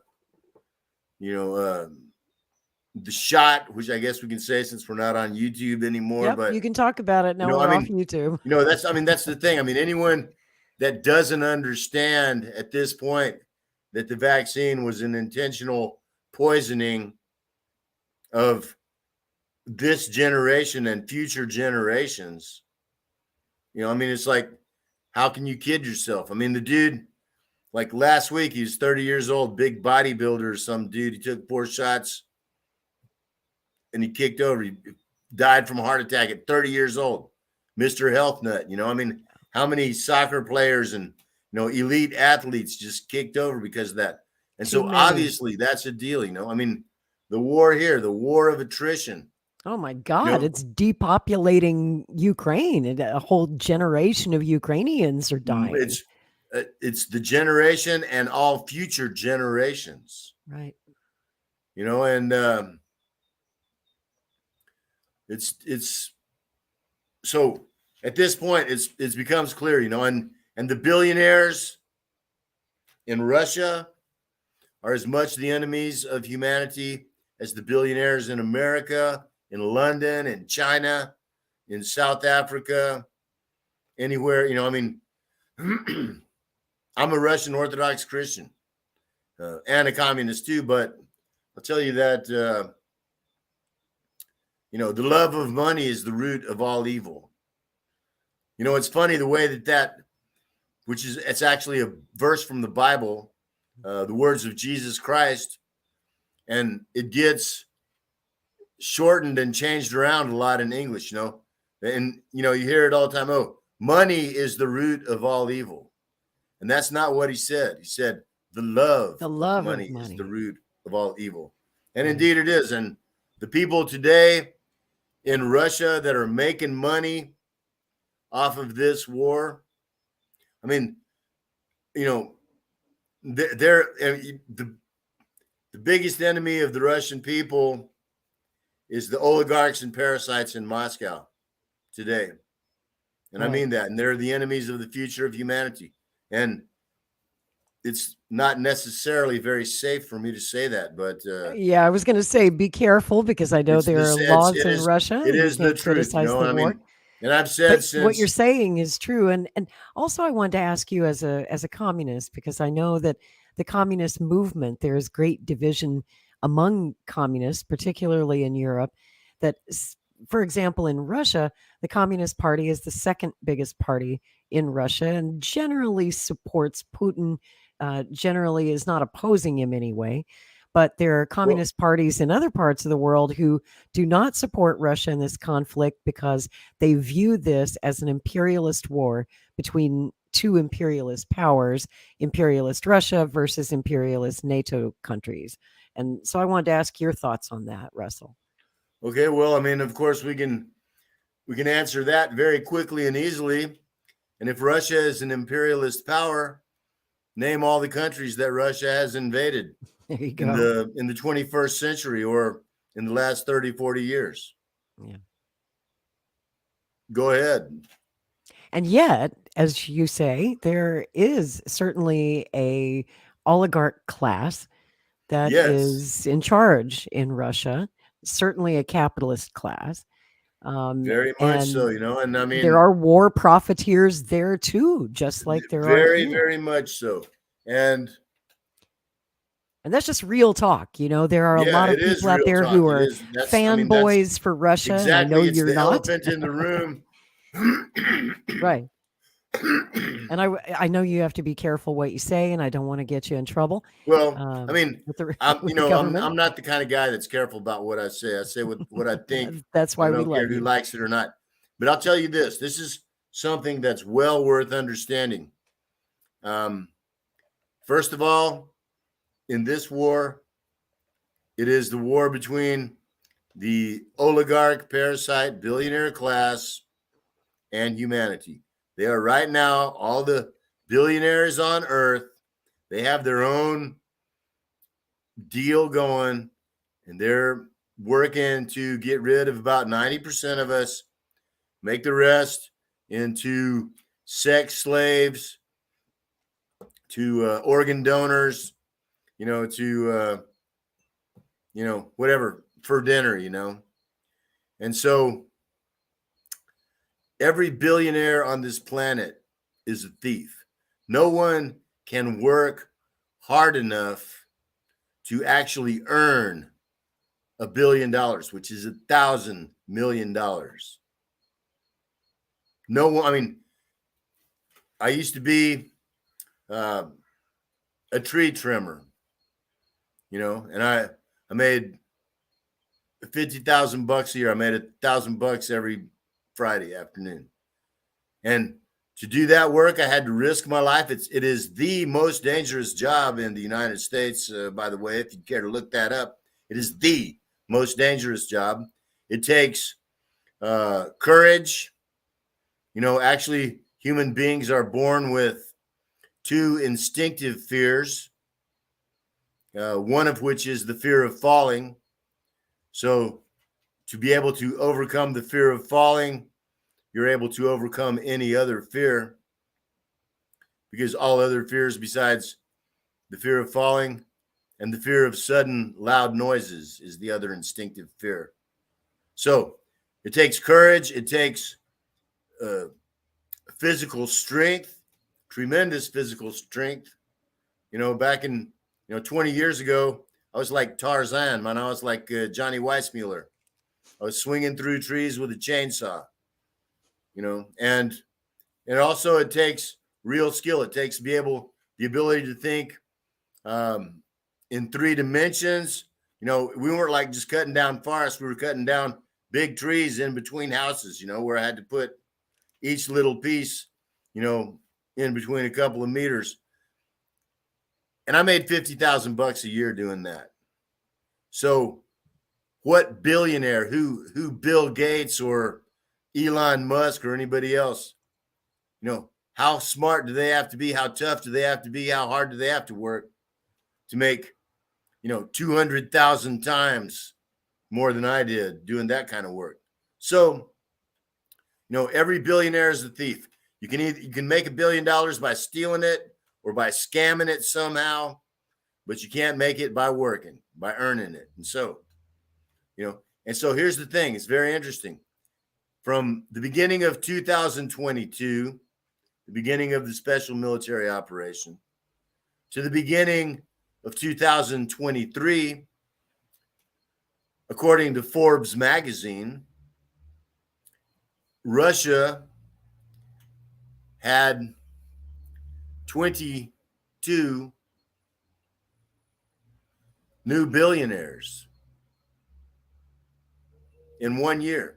[SPEAKER 1] the shot, which I guess we can say since we're not on YouTube anymore.
[SPEAKER 2] Yep, but you can talk about it now. You know, we're off YouTube.
[SPEAKER 1] You know, that's the thing. I mean, anyone that doesn't understand at this point that the vaccine was an intentional poisoning of this generation and future generations, you know, I mean, it's like, how can you kid yourself? I mean, the dude, like last week, he was 30 years old, big bodybuilder, some dude, he took 4 shots and he kicked over. He died from a heart attack at 30 years old. Mr. Health Nut, you know, I mean, how many soccer players and, you know, elite athletes just kicked over because of that? And so obviously that's a deal, you know, I mean, the war here, the war of attrition.
[SPEAKER 2] Oh my God, you know, it's depopulating Ukraine, and a whole generation of Ukrainians are dying.
[SPEAKER 1] It's the generation and all future generations.
[SPEAKER 2] Right.
[SPEAKER 1] You know, and it's so at this point it becomes clear, you know, and the billionaires in Russia are as much the enemies of humanity as the billionaires in America, in London, in China, in South Africa, anywhere, you know, I mean, I'm a Russian Orthodox Christian and a communist too, but I'll tell you that, you know, the love of money is the root of all evil. You know, it's funny the way that which is, it's actually a verse from the Bible, the words of Jesus Christ, and it gets shortened and changed around a lot in English, you know, and, you know, you hear it all the time. Oh, money is the root of all evil. And that's not what he said. He said the love of money is the root of all evil. And indeed it is. And the people today, in Russia that are making money off of this war. I mean, you know, they're the biggest enemy of the Russian people is the oligarchs and parasites in Moscow today. And I
[SPEAKER 2] Right.
[SPEAKER 1] mean that. And they're the enemies of the future of humanity. And it's not necessarily very safe for me to say that, but
[SPEAKER 2] Yeah, I was going to say be careful because I know
[SPEAKER 1] it's
[SPEAKER 2] there
[SPEAKER 1] this
[SPEAKER 2] are laws in Russia
[SPEAKER 1] it
[SPEAKER 2] and you
[SPEAKER 1] is the
[SPEAKER 2] can't
[SPEAKER 1] truth, you
[SPEAKER 2] criticize
[SPEAKER 1] know.
[SPEAKER 2] the
[SPEAKER 1] And I
[SPEAKER 2] war.
[SPEAKER 1] mean, and I've said
[SPEAKER 2] But what you're
[SPEAKER 1] since
[SPEAKER 2] saying is true, and also I wanted to ask you as a communist because I know that the communist movement there is great division among communists, particularly in Europe. That, for example, in Russia, the Communist Party is the second biggest party in Russia and generally supports Putin. Generally, is not opposing him anyway. But there are
[SPEAKER 1] well,
[SPEAKER 2] communist parties in other parts of the world who do not support Russia in this conflict because they view this as an imperialist war between two imperialist powers, imperialist Russia versus imperialist NATO countries. And so I wanted to ask your thoughts on that, Russell.
[SPEAKER 1] okay, well, I mean, of course we can answer that very quickly and easily. And if Russia is an imperialist power, name all the countries that Russia has invaded
[SPEAKER 2] There you
[SPEAKER 1] in
[SPEAKER 2] go.
[SPEAKER 1] the 21st century or in the last 30, 40 years.
[SPEAKER 2] Yeah.
[SPEAKER 1] Go ahead.
[SPEAKER 2] And yet, as you say, there is certainly a oligarch class that
[SPEAKER 1] Yes,
[SPEAKER 2] is in charge in Russia, certainly a capitalist class.
[SPEAKER 1] very much so,
[SPEAKER 2] And
[SPEAKER 1] you know, and I
[SPEAKER 2] there
[SPEAKER 1] mean,
[SPEAKER 2] are war profiteers there too, just like there are
[SPEAKER 1] very,
[SPEAKER 2] here.
[SPEAKER 1] very much so. And
[SPEAKER 2] And that's just real talk. There are a
[SPEAKER 1] yeah,
[SPEAKER 2] lot
[SPEAKER 1] it
[SPEAKER 2] of
[SPEAKER 1] is
[SPEAKER 2] people out
[SPEAKER 1] real
[SPEAKER 2] there
[SPEAKER 1] talk.
[SPEAKER 2] who
[SPEAKER 1] It
[SPEAKER 2] are
[SPEAKER 1] is. I mean, that's
[SPEAKER 2] fanboys for Russia, and I know
[SPEAKER 1] exactly, it's
[SPEAKER 2] you're
[SPEAKER 1] the
[SPEAKER 2] not.
[SPEAKER 1] elephant in the room.
[SPEAKER 2] Right. And I know you have to be careful what you say, and I don't want to get you in trouble
[SPEAKER 1] Well, I mean,
[SPEAKER 2] with the
[SPEAKER 1] you
[SPEAKER 2] with the
[SPEAKER 1] know,
[SPEAKER 2] government.
[SPEAKER 1] I'm not the kind of guy that's careful about what I say. I say what I think,
[SPEAKER 2] That's
[SPEAKER 1] and
[SPEAKER 2] why
[SPEAKER 1] I
[SPEAKER 2] we
[SPEAKER 1] don't care
[SPEAKER 2] love
[SPEAKER 1] who
[SPEAKER 2] you.
[SPEAKER 1] likes it or not. But I'll tell you this: this is something that's well worth understanding. Um, First of all, in this war, it is the war between the oligarch, parasite, billionaire class and humanity. They are right now all the billionaires on earth. They have their own deal going, and they're working to get rid of about 90% of us, make the rest into sex slaves, to organ donors, whatever for dinner, And so every billionaire on this planet is a thief. No one can work hard enough to actually earn $1 billion, which is $1,000,000,000. No one, I mean, I used to be uh, a tree trimmer, and I made $50,000 a year. I made $1,000 every Friday afternoon. And to do that work, I had to risk my life. It is the most dangerous job in the United States, by the way, if you care to look that up. It is the most dangerous job. It takes courage. Actually, human beings are born with two instinctive fears, one of which is the fear of falling. So, to be able to overcome the fear of falling, you're able to overcome any other fear, because all other fears besides the fear of falling and the fear of sudden loud noises is the other instinctive fear. So it takes courage. It takes uh, physical strength, tremendous physical strength. Back in 20 years ago, I was like Tarzan, man. I was like Johnny Weissmuller. I was swinging through trees with a chainsaw. And also it takes real skill. It takes the ability to think um, in three dimensions. We weren't like just cutting down forests. We were cutting down big trees in between houses, where I had to put each little piece, in between a couple of meters. And I made $50,000 a year doing that. So what billionaire, who Bill Gates or Elon Musk or anybody else, how smart do they have to be? How tough do they have to be? How hard do they have to work to make, 200,000 times more than I did doing that kind of work? So, every billionaire is a thief. You can make $1 billion by stealing it or by scamming it somehow, but you can't make it by working, by earning it. And so, here's the thing. It's very interesting. From the beginning of 2022, the beginning of the special military operation, to the beginning of 2023, according to Forbes magazine, Russia had 22 new billionaires in 1 year.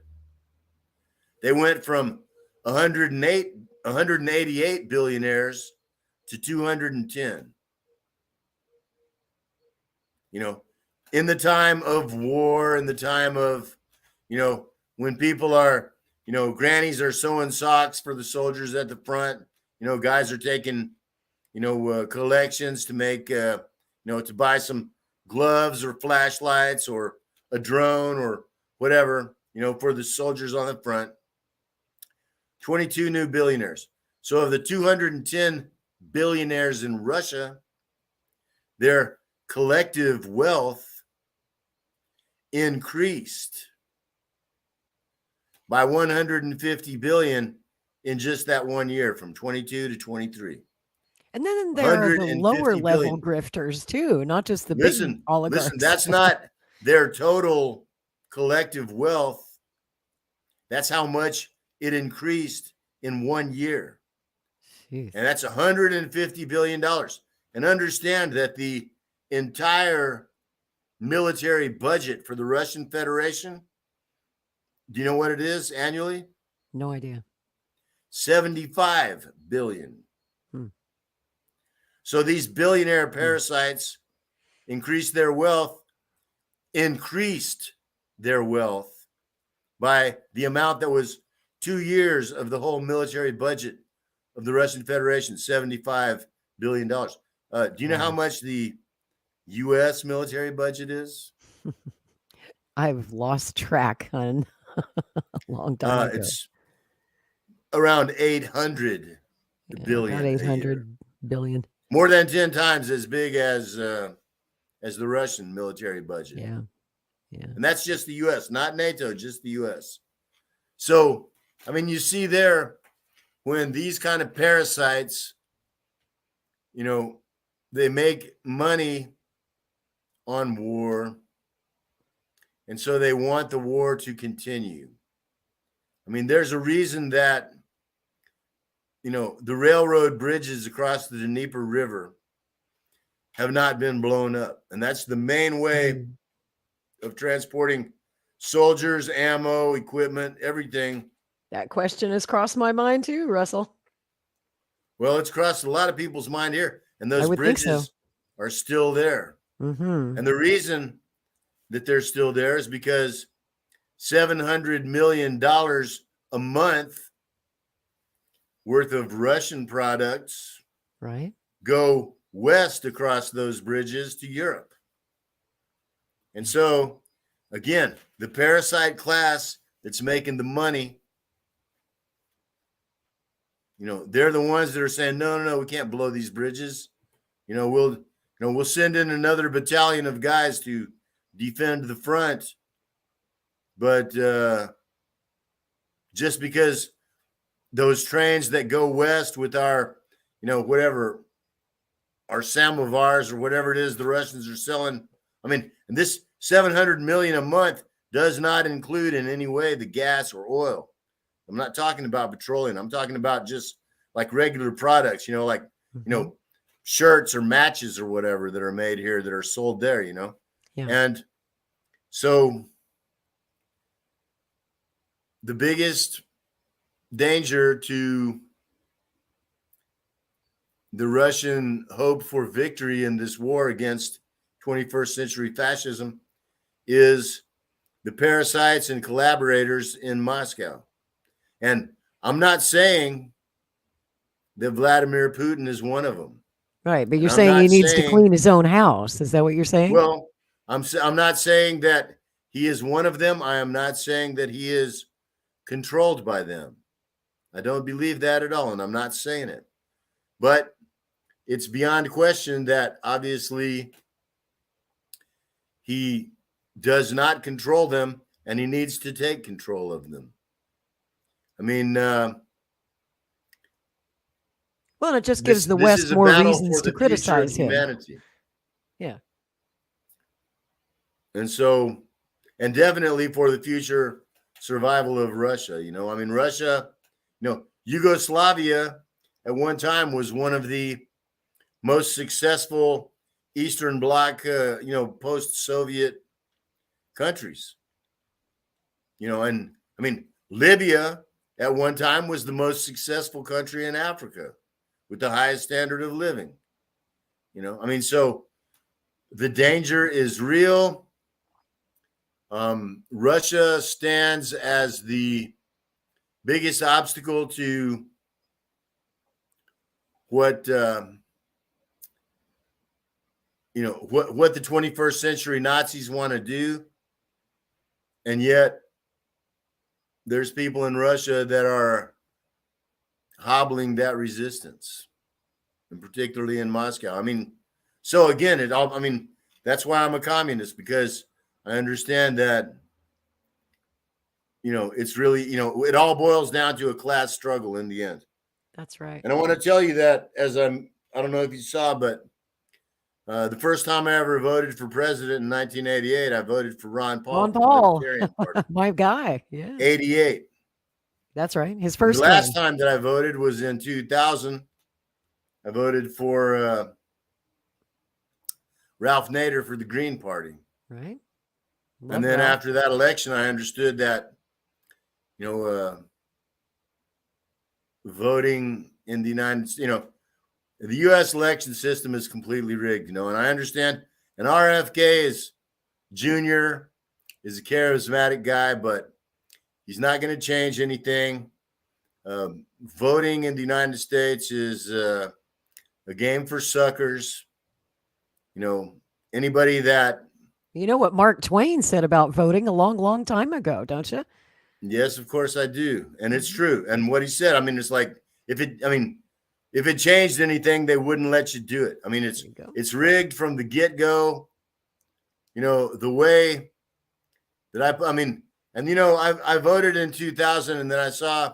[SPEAKER 1] They went from 188 billionaires to 210. In the time of war, in the time of, when people are, grannies are sewing socks for the soldiers at the front, guys are taking, collections to make, to buy some gloves or flashlights or a drone or whatever, for the soldiers on the front. 22 new billionaires. So of the 210 billionaires in Russia, their collective wealth increased by 150 billion in just that 1 year, from 22 to 23.
[SPEAKER 2] And then there are the lower level grifters too, not just the big oligarchs.
[SPEAKER 1] Listen, that's not their total collective wealth. That's how much it increased in 1 year.
[SPEAKER 2] Jeez.
[SPEAKER 1] And that's $150 billion. And understand that the entire military budget for the Russian Federation, do you know what it is annually?
[SPEAKER 2] No idea.
[SPEAKER 1] 75 billion. So these billionaire parasites increased their wealth by the amount that was 2 years of the whole military budget of the Russian Federation, $75 billion. Do you know how much the U.S. military budget is?
[SPEAKER 2] I've lost track, hon. A long time ago.
[SPEAKER 1] It's around 800 billion.
[SPEAKER 2] About 800 billion.
[SPEAKER 1] More than 10 times as big as the Russian military budget.
[SPEAKER 2] Yeah.
[SPEAKER 1] And that's just the U.S., not NATO, just the U.S. So, I mean, you see there, when these kind of parasites, they make money on war, and so they want the war to continue. I mean, there's a reason that, the railroad bridges across the Dnieper River have not been blown up. And that's the main way of transporting soldiers, ammo, equipment, everything.
[SPEAKER 2] That question has crossed my mind too, Russell.
[SPEAKER 1] Well, it's crossed a lot of people's mind here. And those bridges are still there.
[SPEAKER 2] Mm-hmm.
[SPEAKER 1] And the reason that they're still there is because $700 million a month worth of Russian products go west across those bridges to Europe. And so, again, the parasite class that's making the money, they're the ones that are saying, no, we can't blow these bridges. We'll send in another battalion of guys to defend the front. But just because those trains that go west with our, whatever, our samovars or whatever it is the Russians are selling, I mean, and this $700 million a month does not include in any way the gas or oil. I'm not talking about petroleum. I'm talking about just like regular products, like, shirts or matches or whatever that are made here that are sold there, Yeah. And so the biggest danger to the Russian hope for victory in this war against 21st century fascism is the parasites and collaborators in Moscow. And I'm not saying that Vladimir Putin is one of them.
[SPEAKER 2] Right. But
[SPEAKER 1] And
[SPEAKER 2] you're
[SPEAKER 1] I'm
[SPEAKER 2] saying he
[SPEAKER 1] not
[SPEAKER 2] needs to
[SPEAKER 1] saying,
[SPEAKER 2] clean his own house. Is that what you're saying?
[SPEAKER 1] well, I'm not saying that he is one of them. I am not saying that he is controlled by them. I don't believe that at all, and I'm not saying it. But it's beyond question that obviously he does not control them, and he needs to take control of them. I mean,
[SPEAKER 2] well, it just gives the
[SPEAKER 1] this
[SPEAKER 2] West
[SPEAKER 1] is a
[SPEAKER 2] more
[SPEAKER 1] battle
[SPEAKER 2] reasons
[SPEAKER 1] for
[SPEAKER 2] to
[SPEAKER 1] the future of
[SPEAKER 2] criticize him.
[SPEAKER 1] humanity.
[SPEAKER 2] Yeah.
[SPEAKER 1] And so, and definitely for the future survival of Russia. I mean, Russia, Yugoslavia at one time was one of the most successful Eastern Bloc, post-Soviet countries. And I mean, Libya at one time was the most successful country in Africa with the highest standard of living. I mean, so the danger is real. Russia stands as the biggest obstacle to what the 21st century Nazis want to do, and yet there's people in Russia that are hobbling that resistance, and particularly in Moscow. I mean, so again, that's why I'm a communist, because I understand that it's really it all boils down to a class struggle in the end.
[SPEAKER 2] That's right.
[SPEAKER 1] And I want to tell you that I don't know if you saw, but the first time I ever voted for president in 1988, I voted for Ron Paul.
[SPEAKER 2] Ron Paul,
[SPEAKER 1] Libertarian Party.
[SPEAKER 2] my guy. Yeah.
[SPEAKER 1] 88.
[SPEAKER 2] That's right. His
[SPEAKER 1] The
[SPEAKER 2] first
[SPEAKER 1] last
[SPEAKER 2] time.
[SPEAKER 1] time that I voted was in 2000. I voted for Ralph Nader for the Green Party.
[SPEAKER 2] Right.
[SPEAKER 1] And then after that election, I understood that, voting in the United States, the U.S. election system is completely rigged, and I understand. And RFK Jr. is a charismatic guy, but he's not going to change anything. Voting in the United States is a game for suckers. Anybody that.
[SPEAKER 2] You know what Mark Twain said about voting a long, long time ago, don't you?
[SPEAKER 1] Yes, of course I do. And it's true. And what he said, I mean, it's like, if it changed anything, they wouldn't let you do it. I mean, it's rigged from the get-go. The way that I voted in 2000, and then I saw,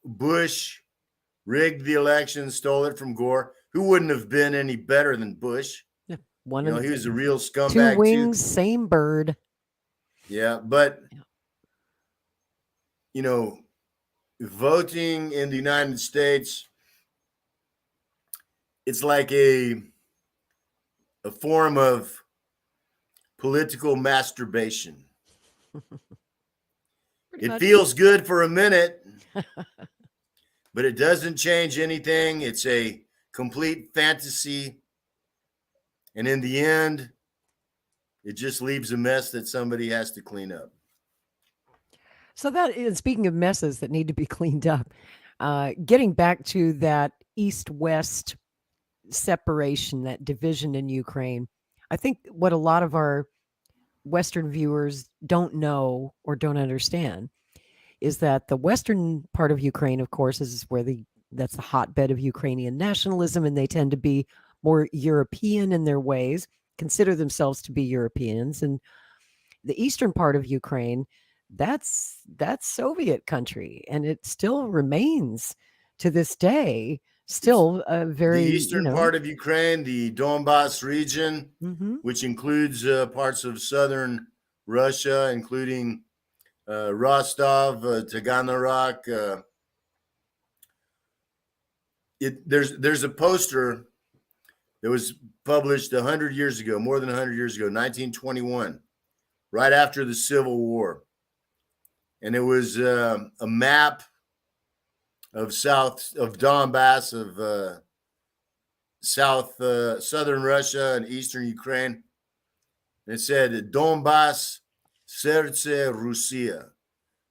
[SPEAKER 1] Bush rigged the election, stole it from Gore, who wouldn't have been any better than Bush.
[SPEAKER 2] Yeah,
[SPEAKER 1] he was a real scumbag.
[SPEAKER 2] Two wings, same bird.
[SPEAKER 1] Yeah, but voting in the United States, it's like a form of political masturbation. It feels good for a minute, but it doesn't change anything. It's a complete fantasy. And in the end, it just leaves a mess that somebody has to clean up.
[SPEAKER 2] So that is, speaking of messes that need to be cleaned up, getting back to that East-West separation, that division in Ukraine, I think what a lot of our Western viewers don't know or don't understand is that the Western part of Ukraine, of course, is where that's the hotbed of Ukrainian nationalism, and they tend to be more European in their ways, consider themselves to be Europeans. And the eastern part of Ukraine, that's Soviet country, and it still remains to this day still a very
[SPEAKER 1] the eastern part of Ukraine, the Donbass region, which includes parts of southern Russia, including Rostov, Taganrog. There's a poster that was published 100 years ago, more than 100 years ago, 1921, right after the Civil War. And it was a map of Donbass, of southern Russia and eastern Ukraine. And it said, Donbass, serce Russia.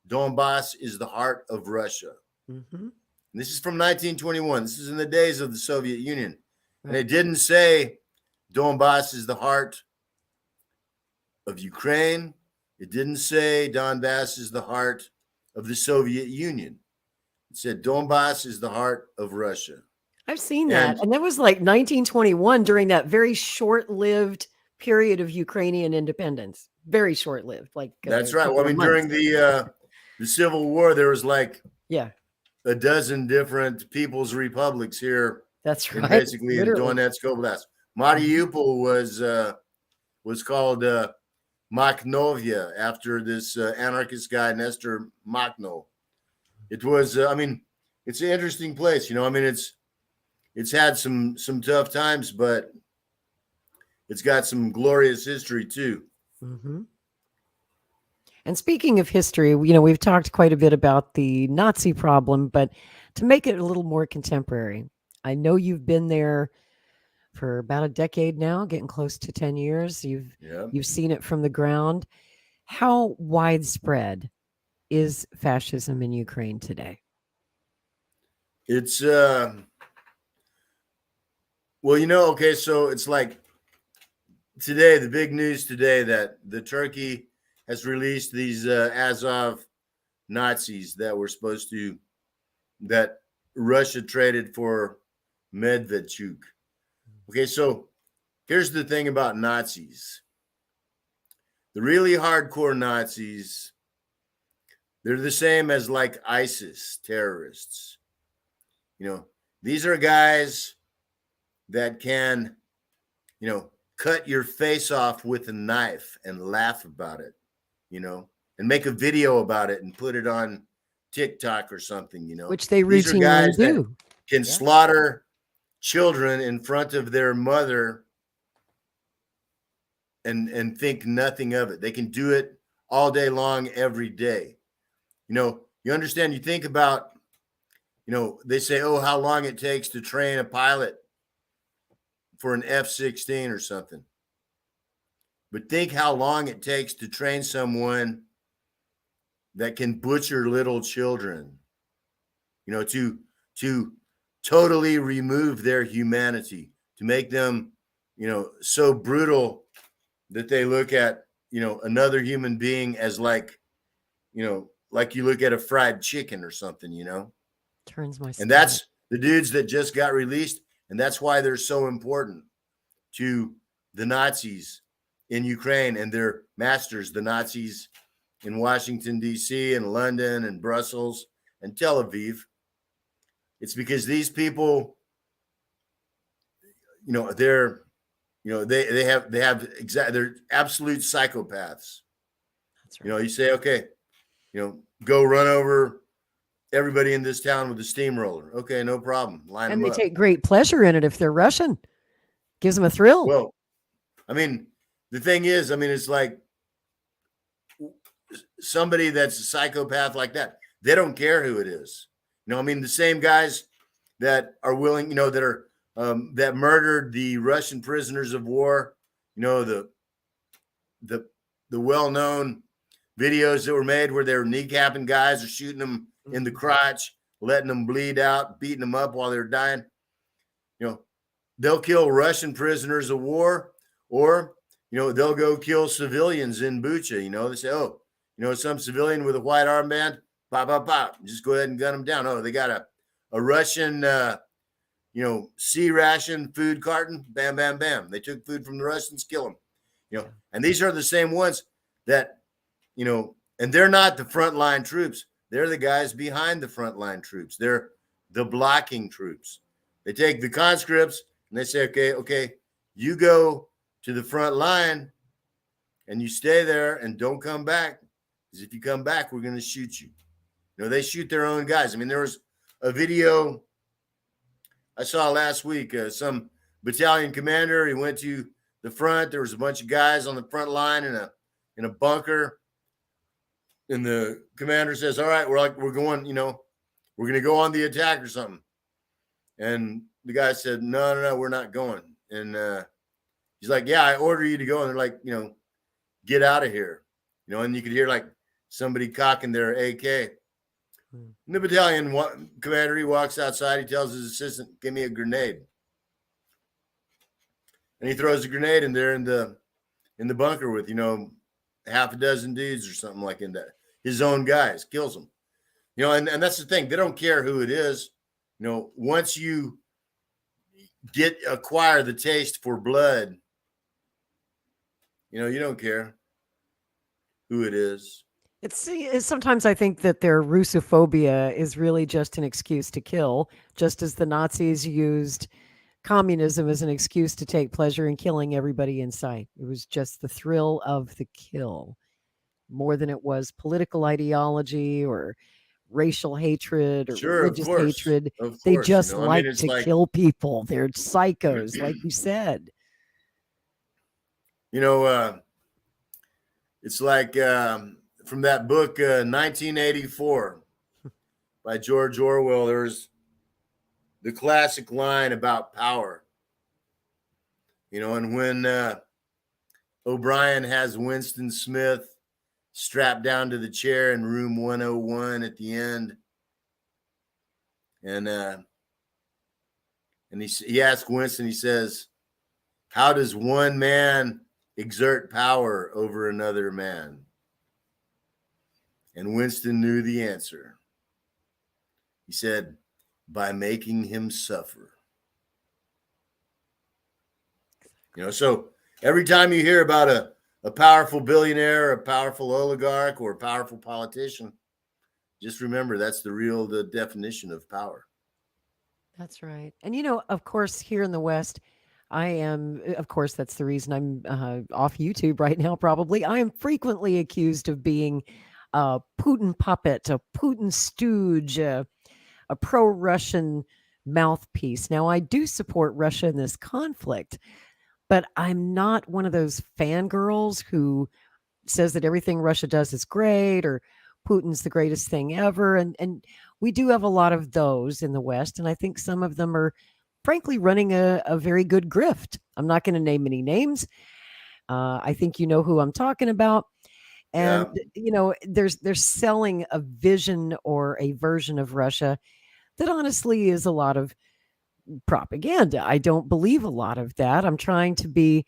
[SPEAKER 1] Donbass is the heart of Russia.
[SPEAKER 2] Mm-hmm.
[SPEAKER 1] And this is from 1921. This is in the days of the Soviet Union.
[SPEAKER 2] Right.
[SPEAKER 1] And it didn't say Donbass is the heart of Ukraine. It didn't say Donbass is the heart of the Soviet Union. It said Donbass is the heart of Russia.
[SPEAKER 2] I've seen that. And that was like 1921 during that very short-lived period of Ukrainian independence. Very short-lived. Like
[SPEAKER 1] that's right. Well, I mean, during the Civil War, there was like a dozen different people's republics here.
[SPEAKER 2] That's right.
[SPEAKER 1] Basically in Donetsk Oblast. Mariupol was called Makhnovia after this anarchist guy, Nestor Makhno. It was, I mean, it's an interesting place. You know, I mean, it's had some tough times, but it's got some glorious history too.
[SPEAKER 2] Mm-hmm. And speaking of history, you know, we've talked quite a bit about the Nazi problem, but to make it a little more contemporary, I know you've been there for about a decade now, getting close to 10 years. You've seen it from the ground. How widespread is fascism in Ukraine today?
[SPEAKER 1] It's well, you know, okay, so it's like today, the big news today that the Turkey has released these Azov Nazis that Russia traded for Medvedchuk. Okay, so here's the thing about Nazis. The really hardcore Nazis, they're the same as like ISIS terrorists. You know, these are guys that can, you know, cut your face off with a knife and laugh about it, you know, and make a video about it and put it on TikTok or something, you know.
[SPEAKER 2] Which they
[SPEAKER 1] these are
[SPEAKER 2] routinely
[SPEAKER 1] guys
[SPEAKER 2] do.
[SPEAKER 1] That can slaughter children in front of their mother and think nothing of it. They can do it all day long, every day. You know, you understand, you think about, you know, they say, oh, how long it takes to train a pilot for an F-16 or something. But think how long it takes to train someone that can butcher little children, you know, to totally remove their humanity, to make them, you know, so brutal that they look at, you know, another human being as like, you know, like you look at a fried chicken or something, you know.
[SPEAKER 2] Turns my stomach.
[SPEAKER 1] And that's the dudes that just got released. And that's why they're so important to the Nazis in Ukraine and their masters, the Nazis in Washington, D.C. and London and Brussels and Tel Aviv. It's because these people, you know, they're absolute psychopaths. That's right. You know, you say, okay, you know, go run over everybody in this town with a steamroller. Okay, no problem. Line them up.
[SPEAKER 2] And they take great pleasure in it if they're Russian. Gives them a thrill.
[SPEAKER 1] Well, I mean, the thing is, I mean, it's like somebody that's a psychopath like that, they don't care who it is. You know, I mean, the same guys that are willing, you know, that are that murdered the Russian prisoners of war, you know, the well-known videos that were made where they were kneecapping guys or shooting them in the crotch, letting them bleed out, beating them up while they're dying. You know, they'll kill Russian prisoners of war, or, you know, they'll go kill civilians in Bucha. You know, they say, oh, you know, some civilian with a white armband, pop, pop, pop, just go ahead and gun them down. Oh, they got a Russian, you know, C-ration food carton, bam, bam, bam. They took food from the Russians, kill them. You know, and these are the same ones that, you know, and they're not the frontline troops. They're the guys behind the frontline troops. They're the blocking troops. They take the conscripts and they say, okay, you go to the front line and you stay there and don't come back. Because if you come back, we're going to shoot you. You know, they shoot their own guys. I mean, there was a video I saw last week, some battalion commander, he went to the front. There was a bunch of guys on the front line in a bunker. And the commander says, all right, we're going, you know, we're going to go on the attack or something. And the guy said, no, we're not going. And he's like, yeah, I order you to go. And they're like, you know, get out of here. And you could hear like somebody cocking their AK. And the battalion commander, he walks outside, he tells his assistant, give me a grenade. And he throws a grenade in there in the bunker with, half a dozen dudes or something like that. His own guys, kills them. And that's the thing. They don't care who it is. Once you acquire the taste for blood, you don't care who it is.
[SPEAKER 2] It's sometimes I think that their Russophobia is really just an excuse to kill, just as the Nazis used communism as an excuse to take pleasure in killing everybody in sight. It was just the thrill of the kill more than it was political ideology or racial hatred or religious hatred. They just like to kill people. They're psychos, like you said.
[SPEAKER 1] It's like from that book, 1984 by George Orwell, there's the classic line about power. And when O'Brien has Winston Smith strapped down to the chair in room 101 at the end, and he asks Winston, he says, how does one man exert power over another man? And Winston knew the answer. He said, by making him suffer. So every time you hear about a powerful billionaire, a powerful oligarch, or a powerful politician, just remember that's the definition of power.
[SPEAKER 2] That's right. And, of course, here in the West, that's the reason I'm off YouTube right now, probably. I am frequently accused of being a Putin puppet, a Putin stooge, a pro-Russian mouthpiece. Now, I do support Russia in this conflict, but I'm not one of those fangirls who says that everything Russia does is great or Putin's the greatest thing ever. And we do have a lot of those in the West, and I think some of them are frankly running a very good grift. I'm not going to name any names. I think you know who I'm talking about. And, they're selling a vision or a version of Russia that honestly is a lot of propaganda. I don't believe a lot of that. I'm trying to be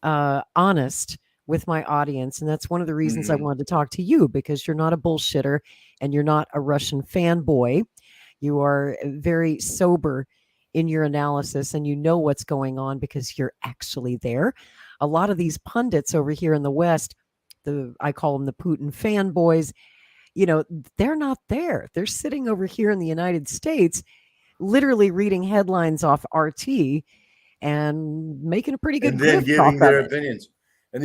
[SPEAKER 2] honest with my audience. And that's one of the reasons I wanted to talk to you, because you're not a bullshitter and you're not a Russian fanboy. You are very sober in your analysis and you know what's going on because you're actually there. A lot of these pundits over here in the West, I call them the Putin fanboys, they're not there. They're sitting over here in the United States, literally reading headlines off RT and making a pretty good
[SPEAKER 1] and then giving their opinions. And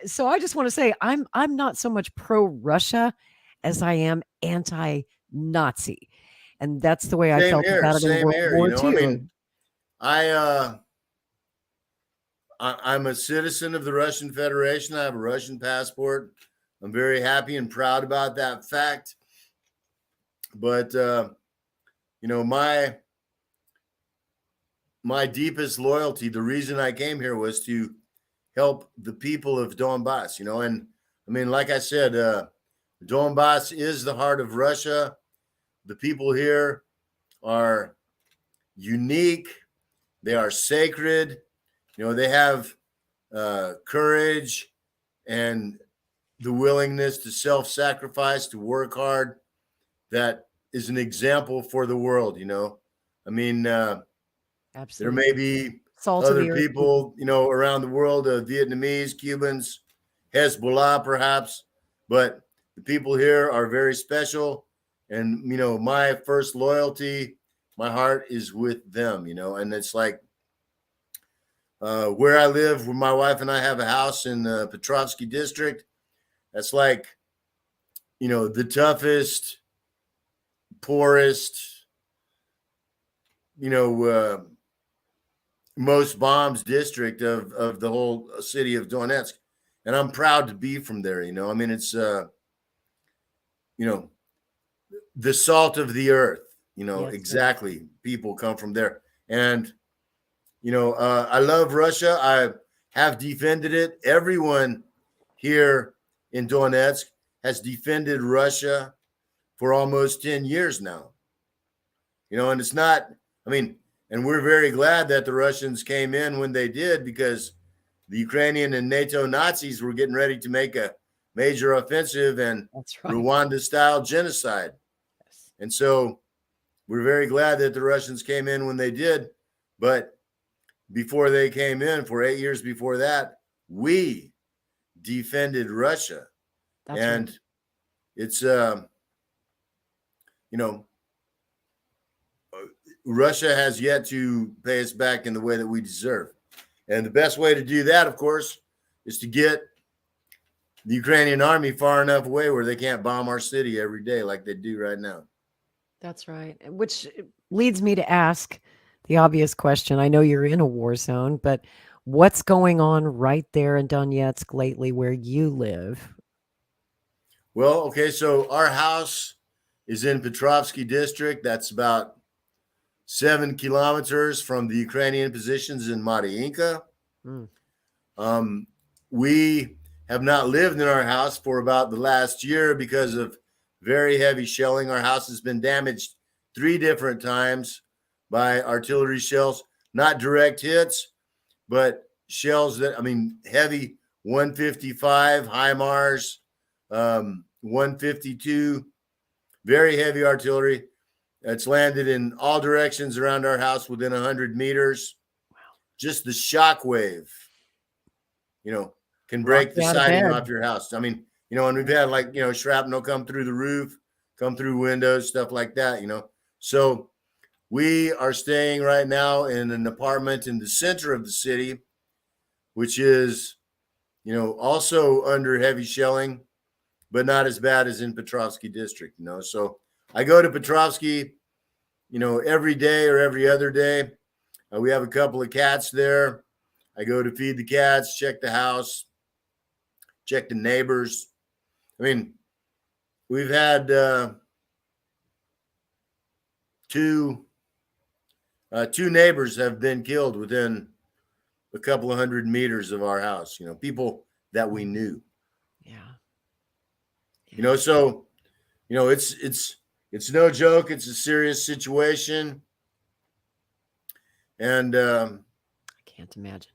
[SPEAKER 2] so I just want to say I'm not so much pro-Russia as I am anti-Nazi. And that's the way I felt about it in World War II.
[SPEAKER 1] I'm a citizen of the Russian Federation. I have a Russian passport. I'm very happy and proud about that fact. But, my deepest loyalty, the reason I came here was to help the people of Donbass, and like I said, Donbass is the heart of Russia. The people here are unique. They are sacred. They have courage and the willingness to self-sacrifice, to work hard. That is an example for the world,
[SPEAKER 2] Absolutely.
[SPEAKER 1] There may be other people, around the world, Vietnamese, Cubans, Hezbollah perhaps, but the people here are very special. And, my first loyalty, my heart is with them, and it's like where I live, where my wife and I have a house in the Petrovsky district. That's like, the toughest, poorest, most bombs district of the whole city of Donetsk. And I'm proud to be from there. It's, the salt of the earth, yes, exactly. People come from there. And, I love Russia. have defended it. Everyone here in Donetsk has defended Russia for almost 10 years now. And it's not, I mean, and we're very glad that the Russians came in when they did, because the Ukrainian and NATO Nazis were getting ready to make a major offensive and
[SPEAKER 2] That's right.
[SPEAKER 1] Rwanda-style genocide.
[SPEAKER 2] Yes.
[SPEAKER 1] And so we're very glad that the Russians came in when they did. But before they came in, for 8 years before that, we defended Russia.
[SPEAKER 2] That's
[SPEAKER 1] and
[SPEAKER 2] right.
[SPEAKER 1] It's, Russia has yet to pay us back in the way that we deserve. And the best way to do that, of course, is to get the Ukrainian army far enough away where they can't bomb our city every day like they do right now.
[SPEAKER 2] That's right. Which leads me to ask the obvious question. I know you're in a war zone, but what's going on right there in Donetsk lately where you live?
[SPEAKER 1] Well, okay, so our house is in Petrovsky district. That's about 7 kilometers from the Ukrainian positions in Mariinka. We have not lived in our house for about the last year because of very heavy shelling. Our house has been damaged 3 different times by artillery shells, not direct hits, but shells that, heavy 155, HIMARS, 152, very heavy artillery. It's landed in all directions around our house within 100 meters.
[SPEAKER 2] Wow.
[SPEAKER 1] Just the shock wave, can break the siding off your house. And we've had shrapnel come through the roof, come through windows, stuff like that, So we are staying right now in an apartment in the center of the city, which is, also under heavy shelling, but not as bad as in Petrovsky district, So I go to Petrovsky, every day or every other day. We have a couple of cats there. I go to feed the cats, check the house, check the neighbors. We've had two neighbors have been killed within a couple of 100 meters of our house, people that we knew.
[SPEAKER 2] Yeah.
[SPEAKER 1] So, it's no joke. It's a serious situation. And
[SPEAKER 2] I can't imagine.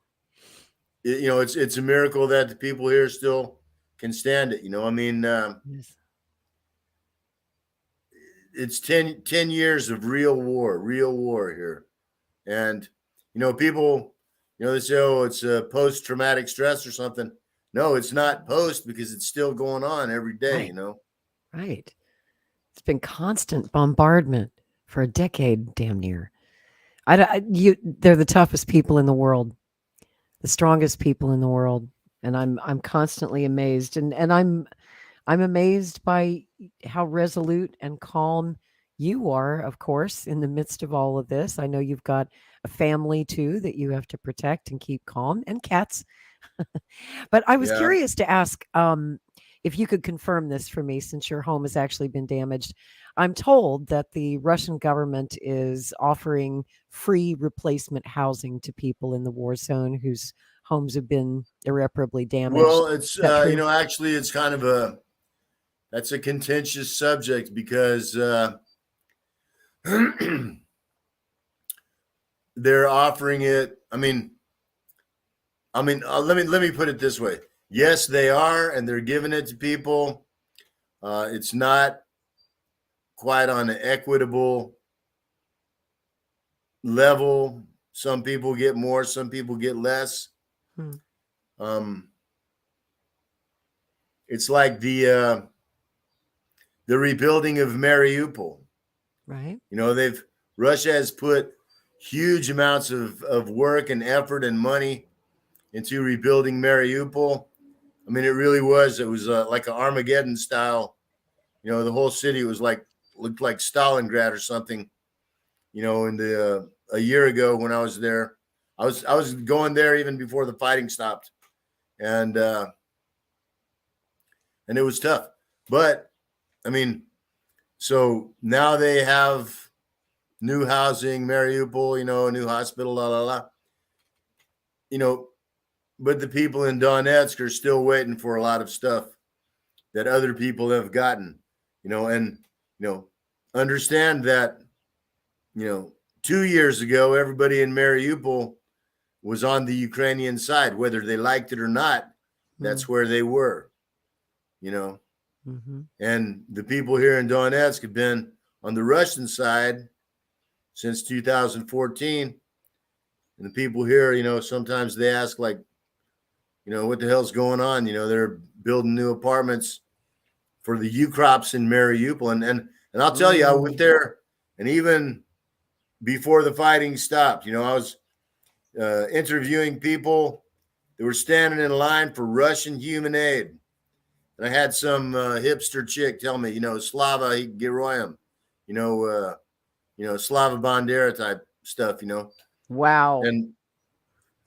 [SPEAKER 1] It's a miracle that the people here still can stand it.
[SPEAKER 2] Yes.
[SPEAKER 1] It's 10 years of real war here. And, people, they say, oh, it's a post-traumatic stress or something. No, it's not post, because it's still going on every day,
[SPEAKER 2] Right. Right. It's been constant bombardment for a decade, damn near. They're the toughest people in the world, the strongest people in the world, and I'm constantly amazed, and I'm amazed by how resolute and calm you are, of course, in the midst of all of this. I know you've got a family too that you have to protect and keep calm, and cats. But I was curious to ask if you could confirm this for me, since your home has actually been damaged. I'm told that the Russian government is offering free replacement housing to people in the war zone whose homes have been irreparably damaged.
[SPEAKER 1] Well, it's actually, it's kind of that's a contentious subject, because they're offering it. Let me put it this way. Yes, they are, and they're giving it to people. It's not quite on an equitable level. Some people get more, some people get less. It's like the rebuilding of Mariupol.
[SPEAKER 2] Right.
[SPEAKER 1] Russia has put huge amounts of work and effort and money into rebuilding Mariupol. It really was. It was like an Armageddon style. The whole city was looked like Stalingrad or something. In a year ago when I was there, I was going there even before the fighting stopped, and it was tough. But so now they have new housing, Mariupol, a new hospital, but the people in Donetsk are still waiting for a lot of stuff that other people have gotten, and, understand that, 2 years ago, everybody in Mariupol was on the Ukrainian side, whether they liked it or not. That's where they were, and the people here in Donetsk have been on the Russian side since 2014. And the people here, sometimes they ask, like, what the hell's going on? They're building new apartments for the Ukrops in Mariupol. And I'll tell you, I went there, and even before the fighting stopped, I was interviewing people that were standing in line for Russian human aid. And I had some hipster chick tell me, Slava Geroyam, Slava Bandera type stuff,
[SPEAKER 2] Wow.
[SPEAKER 1] And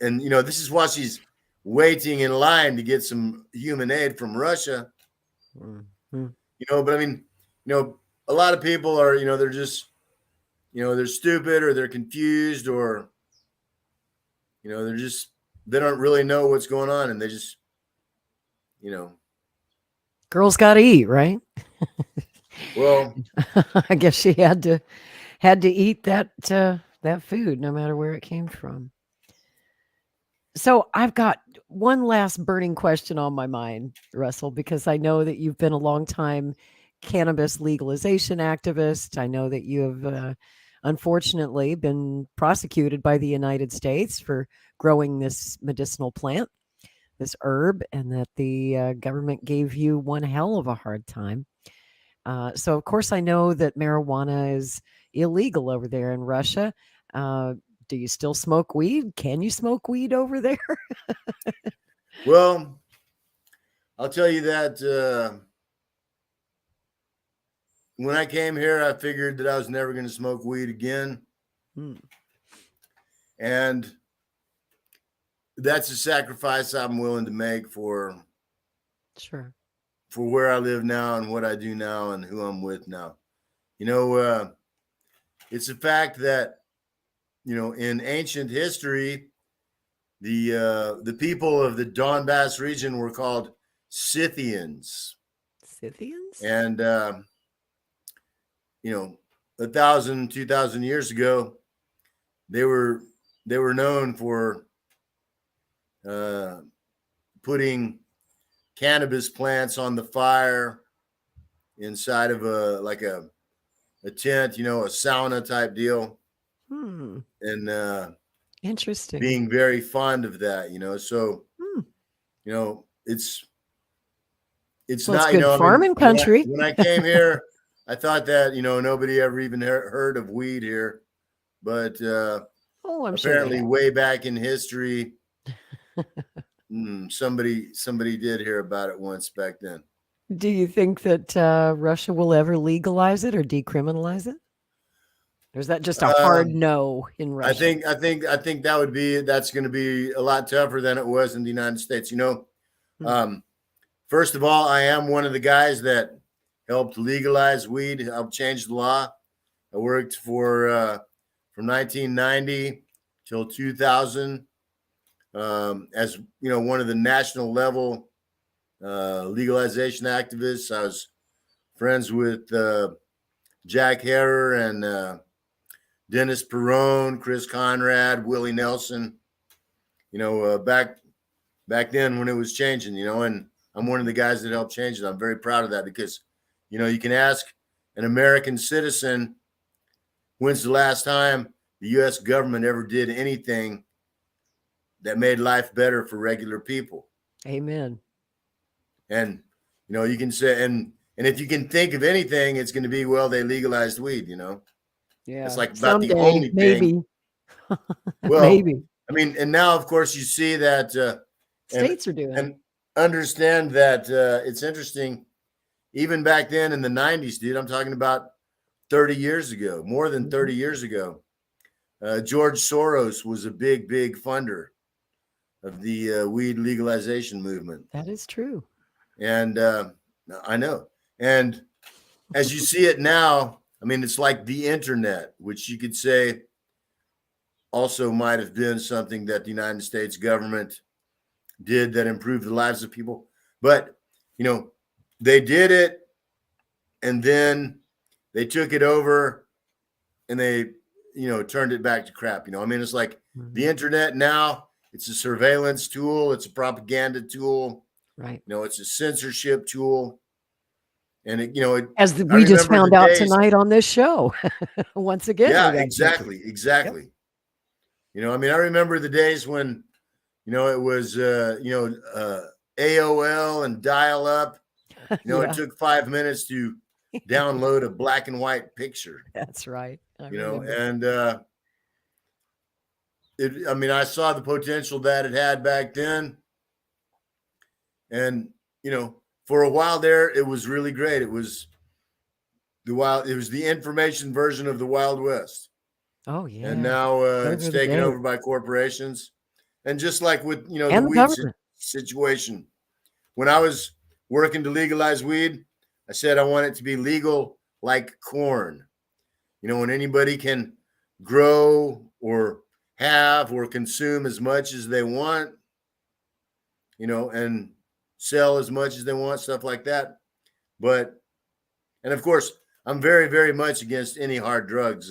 [SPEAKER 1] this is why she's waiting in line to get some human aid from Russia. But I mean, a lot of people are, they're just, they're stupid, or they're confused, or, they don't really know what's going on, and they just,
[SPEAKER 2] Girls got to eat, right?
[SPEAKER 1] Well,
[SPEAKER 2] I guess she had to eat that food, no matter where it came from. So I've got one last burning question on my mind, Russell, because I know that you've been a long time cannabis legalization activist. I know that you have unfortunately been prosecuted by the United States for growing this medicinal plant, this herb, and that the government gave you one hell of a hard time. So, of course, I know that marijuana is illegal over there in Russia. Do you still smoke weed? Can you smoke weed over there?
[SPEAKER 1] Well, I'll tell you that when I came here, I figured that I was never going to smoke weed again. And that's a sacrifice I'm willing to make for where I live now and what I do now and who I'm with now. It's a fact that, in ancient history, the people of the Donbass region were called Scythians.
[SPEAKER 2] Scythians?
[SPEAKER 1] And 1,000, 2,000 years ago, they were known for putting cannabis plants on the fire inside of a tent, a sauna type deal. And
[SPEAKER 2] interesting.
[SPEAKER 1] Being very fond of that, so it's
[SPEAKER 2] well,
[SPEAKER 1] not,
[SPEAKER 2] it's good farming country.
[SPEAKER 1] When I came here, I thought that, nobody ever even heard of weed here, but
[SPEAKER 2] I'm
[SPEAKER 1] apparently
[SPEAKER 2] sure
[SPEAKER 1] way back in history, somebody did hear about it once back then.
[SPEAKER 2] Do you think that Russia will ever legalize it or decriminalize it? Or is that just a hard no in Russia?
[SPEAKER 1] I think that's going to be a lot tougher than it was in the United States. First of all, I am one of the guys that helped legalize weed, helped change the law. I worked for from 1990 till 2000 as one of the national level legalization activists. I was friends with Jack Harrer and Dennis Perrone, Chris Conrad, Willie Nelson, back then when it was changing, and I'm one of the guys that helped change it. I'm very proud of that because, you can ask an American citizen, when's the last time the U.S. government ever did anything that made life better for regular people?
[SPEAKER 2] Amen.
[SPEAKER 1] And, you can say, and if you can think of anything, it's going to be, well, they legalized weed,
[SPEAKER 2] Yeah.
[SPEAKER 1] It's like about
[SPEAKER 2] someday,
[SPEAKER 1] the only
[SPEAKER 2] maybe.
[SPEAKER 1] thing. Well,
[SPEAKER 2] maybe.
[SPEAKER 1] I mean, and now, of course, you see that
[SPEAKER 2] states are doing
[SPEAKER 1] and understand that it's interesting. Even back then in the 90s, dude, I'm talking about 30 years ago, more than 30 years ago. George Soros was a big funder of the weed legalization movement.
[SPEAKER 2] That is true.
[SPEAKER 1] And I know. And as you see it now, I mean, it's like the internet, which you could say also might have been something that the United States government did that improved the lives of people. But, they did it, and then they took it over and they, turned it back to crap. It's like the internet now, it's a surveillance tool. It's a propaganda tool.
[SPEAKER 2] Right.
[SPEAKER 1] It's a censorship tool. And
[SPEAKER 2] We just found out
[SPEAKER 1] days,
[SPEAKER 2] tonight on this show. Once again.
[SPEAKER 1] Yeah, exactly. Yep. I remember the days when, it was, AOL and dial up. It took 5 minutes to download a black and white picture.
[SPEAKER 2] That's right.
[SPEAKER 1] And I saw the potential that it had back then. And, for a while there, it was really great. It was the information version of the Wild West.
[SPEAKER 2] Oh, yeah.
[SPEAKER 1] And now it's taken over by corporations. And just like with, the weed situation, when I was working to legalize weed, I said I want it to be legal like corn. When anybody can grow or have or consume as much as they want, and sell as much as they want, stuff like that. And of course, I'm very, very much against any hard drugs.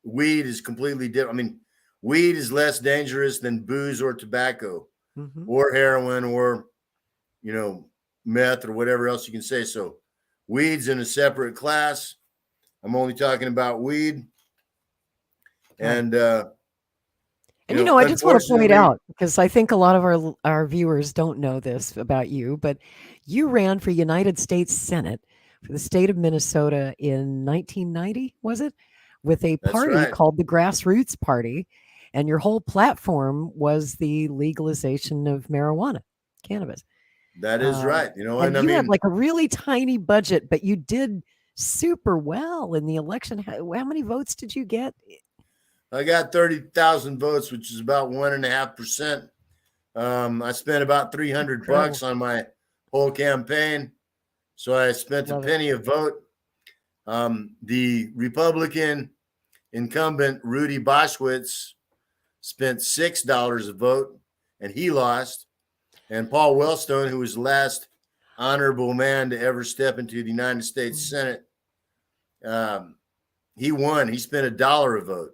[SPEAKER 1] Weed is completely different. Weed is less dangerous than booze or tobacco or heroin or, meth or whatever else you can say. So weed's in a separate class. I'm only talking about weed. And,
[SPEAKER 2] I just want to point out, because I think a lot of our viewers don't know this about you, but you ran for United States Senate for the state of Minnesota in 1990, was it? With a party called the Grassroots Party. And your whole platform was the legalization of marijuana, cannabis.
[SPEAKER 1] That is right.
[SPEAKER 2] And you had like a really tiny budget, but you did super well in the election. How many votes did you get?
[SPEAKER 1] I got 30,000 votes, which is about 1.5%. I spent about $300 on my whole campaign. So I spent a penny a vote. The Republican incumbent, Rudy Boschwitz, spent $6 a vote, and he lost. And Paul Wellstone, who was the last honorable man to ever step into the United States Senate, he won. He spent $1 a vote.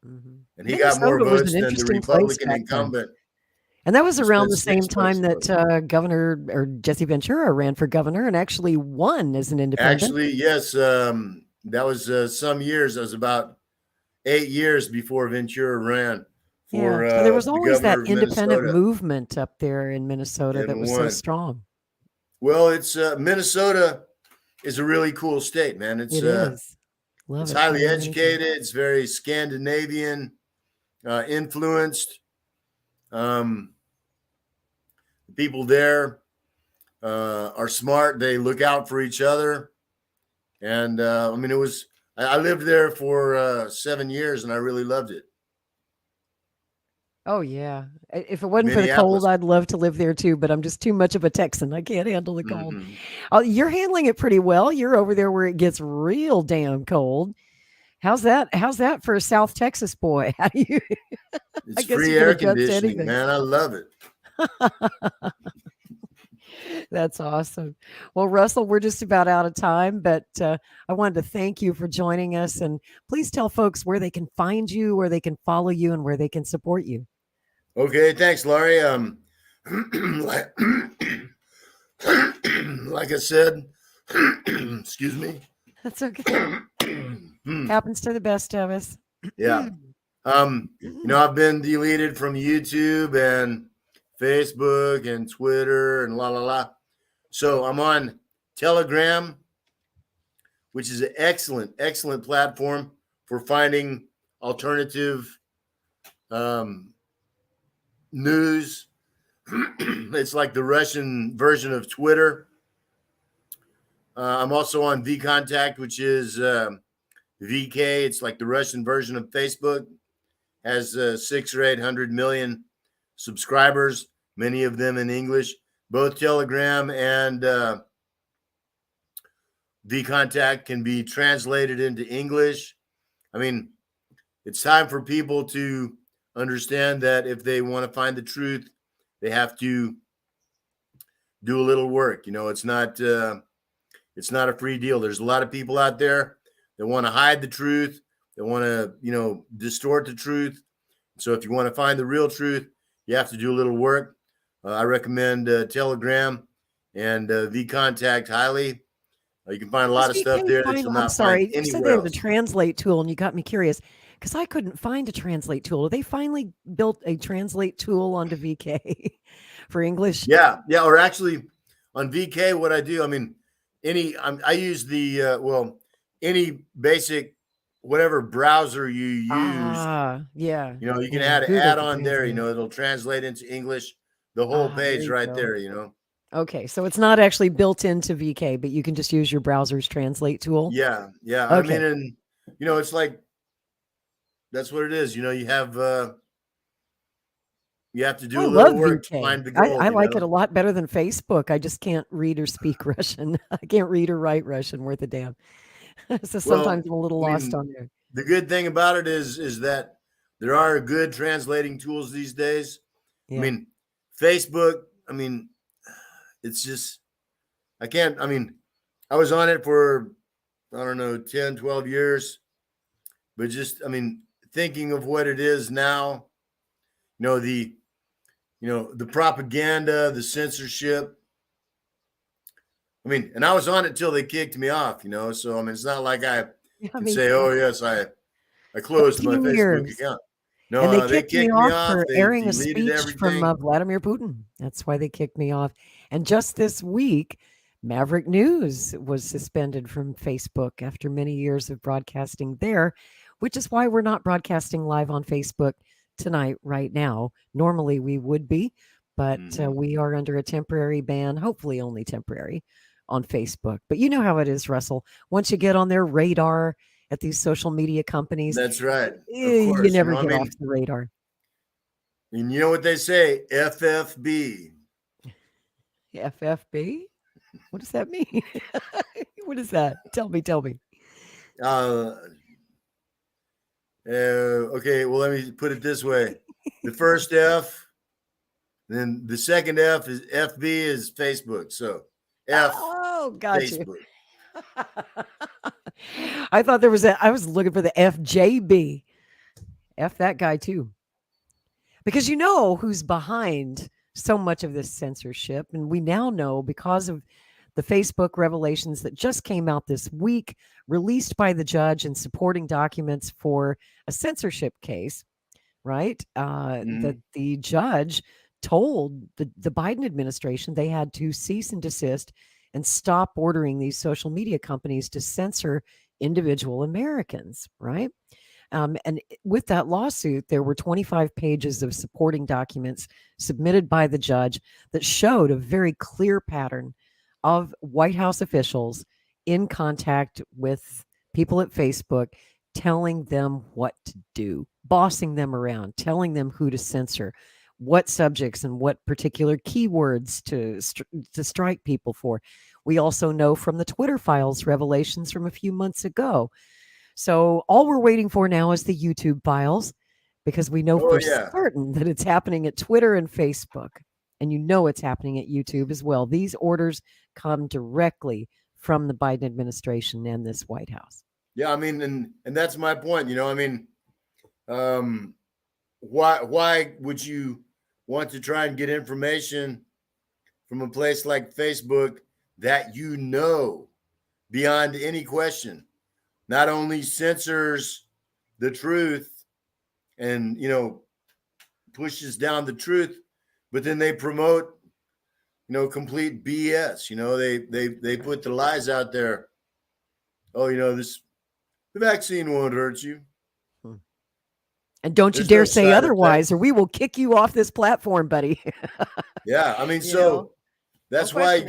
[SPEAKER 1] And he got more votes than the Republican incumbent.
[SPEAKER 2] And that was around the same time that Governor or Jesse Ventura ran for governor and actually won as an independent.
[SPEAKER 1] Actually, yes. That was some years. That was about 8 years before Ventura ran. So
[SPEAKER 2] there was always that independent movement up there in Minnesota that was so strong.
[SPEAKER 1] Well, it's Minnesota is a really cool state, man. It is. It's highly educated. It's very Scandinavian influenced. The people there are smart. They look out for each other. And I lived there for 7 years and I really loved it.
[SPEAKER 2] Oh, yeah. If it wasn't for the cold, I'd love to live there too, but I'm just too much of a Texan. I can't handle the cold. You're handling it pretty well. You're over there where it gets real damn cold. How's that for a South Texas boy? How do you?
[SPEAKER 1] It's free air conditioning, man. I love it.
[SPEAKER 2] That's awesome. Well, Russell, we're just about out of time, but I wanted to thank you for joining us. And please tell folks where they can find you, where they can follow you, and where they can support you.
[SPEAKER 1] Okay, thanks, Laurie. Like I said, excuse me.
[SPEAKER 2] That's okay. Happens to the best of us.
[SPEAKER 1] Yeah. I've been deleted from YouTube and Facebook and Twitter and So I'm on Telegram, which is an excellent, excellent platform for finding alternative news. It's like the Russian version of Twitter. I'm also on VKontact, which is VK. It's like the Russian version of Facebook. Has 600 or 800 million subscribers, many of them in English. Both Telegram and VKontact can be translated into English. It's time for people to understand that if they want to find the truth, they have to do a little work. It's not a free deal. There's a lot of people out there that want to hide the truth. They want to, distort the truth. So if you want to find the real truth, you have to do a little work. I recommend Telegram and vContact highly. You can find a lot of stuff there that you'll
[SPEAKER 2] I'm
[SPEAKER 1] not find
[SPEAKER 2] sorry, you said they
[SPEAKER 1] anywhere
[SPEAKER 2] have a
[SPEAKER 1] else.
[SPEAKER 2] translate tool, and you got me curious because I couldn't find a translate tool. They finally built a translate tool onto VK for English.
[SPEAKER 1] Yeah. Or actually, on VK, what I do, I use the any basic whatever browser you use.
[SPEAKER 2] Yeah.
[SPEAKER 1] You can
[SPEAKER 2] Yeah.
[SPEAKER 1] add
[SPEAKER 2] Google can
[SPEAKER 1] on there.
[SPEAKER 2] translate.
[SPEAKER 1] It'll translate into English. The whole
[SPEAKER 2] There
[SPEAKER 1] page
[SPEAKER 2] you
[SPEAKER 1] right
[SPEAKER 2] go.
[SPEAKER 1] there.
[SPEAKER 2] Okay, so it's not actually built into VK, but you can just use your browser's translate tool.
[SPEAKER 1] Yeah.
[SPEAKER 2] Okay.
[SPEAKER 1] And it's like that's what it is. You have to do
[SPEAKER 2] I
[SPEAKER 1] a
[SPEAKER 2] love
[SPEAKER 1] little work to
[SPEAKER 2] VK.
[SPEAKER 1] find the
[SPEAKER 2] I
[SPEAKER 1] gold.
[SPEAKER 2] like it a lot better than Facebook. I just can't read or speak Russian. I can't read or write Russian worth a damn. So sometimes
[SPEAKER 1] Well,
[SPEAKER 2] I'm a little lost on there.
[SPEAKER 1] the good thing about it is that there are good translating tools these days.
[SPEAKER 2] Yeah.
[SPEAKER 1] Facebook, it's just, I can't, I was on it for, I don't know, 10, 12 years, but just, thinking of what it is now, the propaganda, the censorship. And I was on it till they kicked me off, so, it's not like I can
[SPEAKER 2] Me
[SPEAKER 1] say,
[SPEAKER 2] too.
[SPEAKER 1] oh, yes, I closed my
[SPEAKER 2] 15
[SPEAKER 1] Facebook
[SPEAKER 2] years.
[SPEAKER 1] account.
[SPEAKER 2] And they
[SPEAKER 1] No, they
[SPEAKER 2] kicked me
[SPEAKER 1] kicked me
[SPEAKER 2] off
[SPEAKER 1] off.
[SPEAKER 2] for
[SPEAKER 1] They
[SPEAKER 2] airing a
[SPEAKER 1] deleted
[SPEAKER 2] speech from
[SPEAKER 1] everything.
[SPEAKER 2] Vladimir Putin. That's why they kicked me off. And just this week, Maverick News was suspended from Facebook after many years of broadcasting there, which is why we're not broadcasting live on Facebook tonight, right now. Normally we would be, but we are under a temporary ban, hopefully only temporary, on Facebook. But you know how it is, Russell. Once you get on their radar at these social media companies,
[SPEAKER 1] That's right. Of
[SPEAKER 2] you
[SPEAKER 1] course.
[SPEAKER 2] never get off the radar.
[SPEAKER 1] And you know what they say? FFB.
[SPEAKER 2] FFB? What does that mean? What is that? Tell me.
[SPEAKER 1] Okay, well, let me put it this way. The first F, then the second F is FB is Facebook. So F
[SPEAKER 2] Got
[SPEAKER 1] Facebook.
[SPEAKER 2] you. I thought I was looking for the FJB. F that guy too. Because you know who's behind so much of this censorship. And we now know because of the Facebook revelations that just came out this week, released by the judge and supporting documents for a censorship case, right? That the judge told the Biden administration they had to cease and desist and stop ordering these social media companies to censor individual Americans, right? And with that lawsuit, there were 25 pages of supporting documents submitted by the judge that showed a very clear pattern of White House officials in contact with people at Facebook, telling them what to do, bossing them around, telling them who to censor, what subjects and what particular keywords to strike people for. We also know from the Twitter files revelations from a few months ago. So all we're waiting for now is the YouTube files, because we know for certain that it's happening at Twitter and Facebook. And you know it's happening at YouTube as well. These orders come directly from the Biden administration and this White House.
[SPEAKER 1] Yeah, and that's my point. Why would you want to try and get information from a place like Facebook that beyond any question not only censors the truth and pushes down the truth, but then they promote complete BS. They put the lies out there. Oh, the vaccine won't hurt you.
[SPEAKER 2] And don't you dare say otherwise, or we will kick you off this platform, buddy.
[SPEAKER 1] Yeah, so that's why you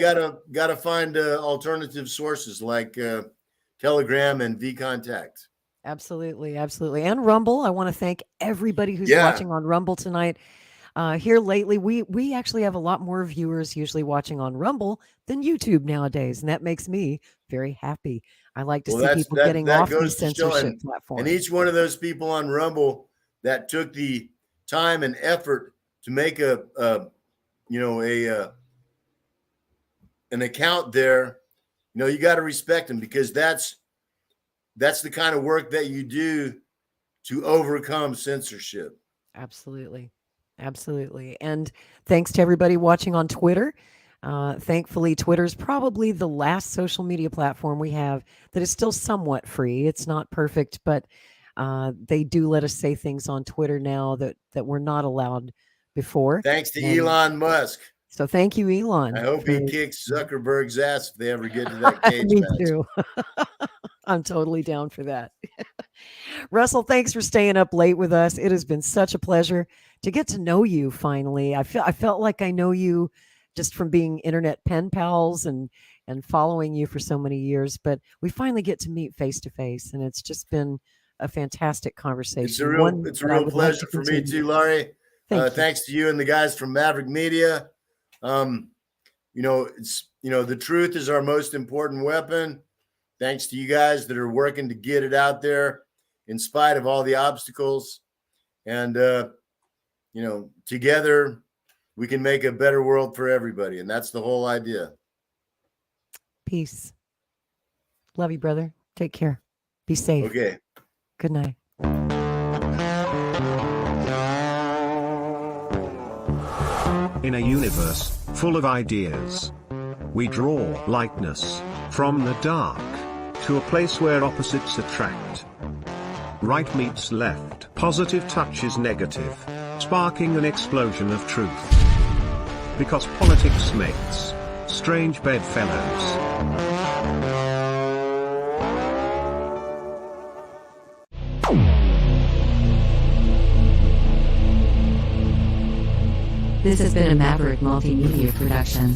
[SPEAKER 1] gotta find alternative sources like Telegram and vContact.
[SPEAKER 2] Absolutely. And Rumble. I want to thank everybody who's watching on Rumble tonight. Here lately, we actually have a lot more viewers usually watching on Rumble than YouTube nowadays, and that makes me very happy. I like to see people getting off these censorship platforms.
[SPEAKER 1] And each one of those people on Rumble that took the time and effort to make an account there, you got to respect them, because that's the kind of work that you do to overcome censorship.
[SPEAKER 2] Absolutely. Absolutely. And thanks to everybody watching on Twitter. Thankfully, Twitter's probably the last social media platform we have that is still somewhat free. It's not perfect, but they do let us say things on Twitter now that were not allowed before.
[SPEAKER 1] Thanks to Elon Musk.
[SPEAKER 2] So thank you, Elon.
[SPEAKER 1] I hope he kicks Zuckerberg's ass if they ever get to that cage
[SPEAKER 2] Me
[SPEAKER 1] match.
[SPEAKER 2] too. I'm totally down for that. Russell, thanks for staying up late with us. It has been such a pleasure to get to know you finally. I felt like I know you just from being internet pen pals and following you for so many years, but we finally get to meet face to face, and it's just been a fantastic conversation.
[SPEAKER 1] It's a real pleasure for me too, Laurie. Thanks to you and the guys from Maverick Media. The truth is our most important weapon. Thanks to you guys that are working to get it out there in spite of all the obstacles. And, together we can make a better world for everybody. And that's the whole idea.
[SPEAKER 2] Peace. Love you, brother. Take care. Be safe.
[SPEAKER 1] Okay.
[SPEAKER 2] Good night.
[SPEAKER 3] In a universe full of ideas, we draw lightness from the dark to a place where opposites attract. Right meets left, positive touches negative, sparking an explosion of truth. Because politics makes strange bedfellows.
[SPEAKER 4] This has been a Maverick Multimedia production.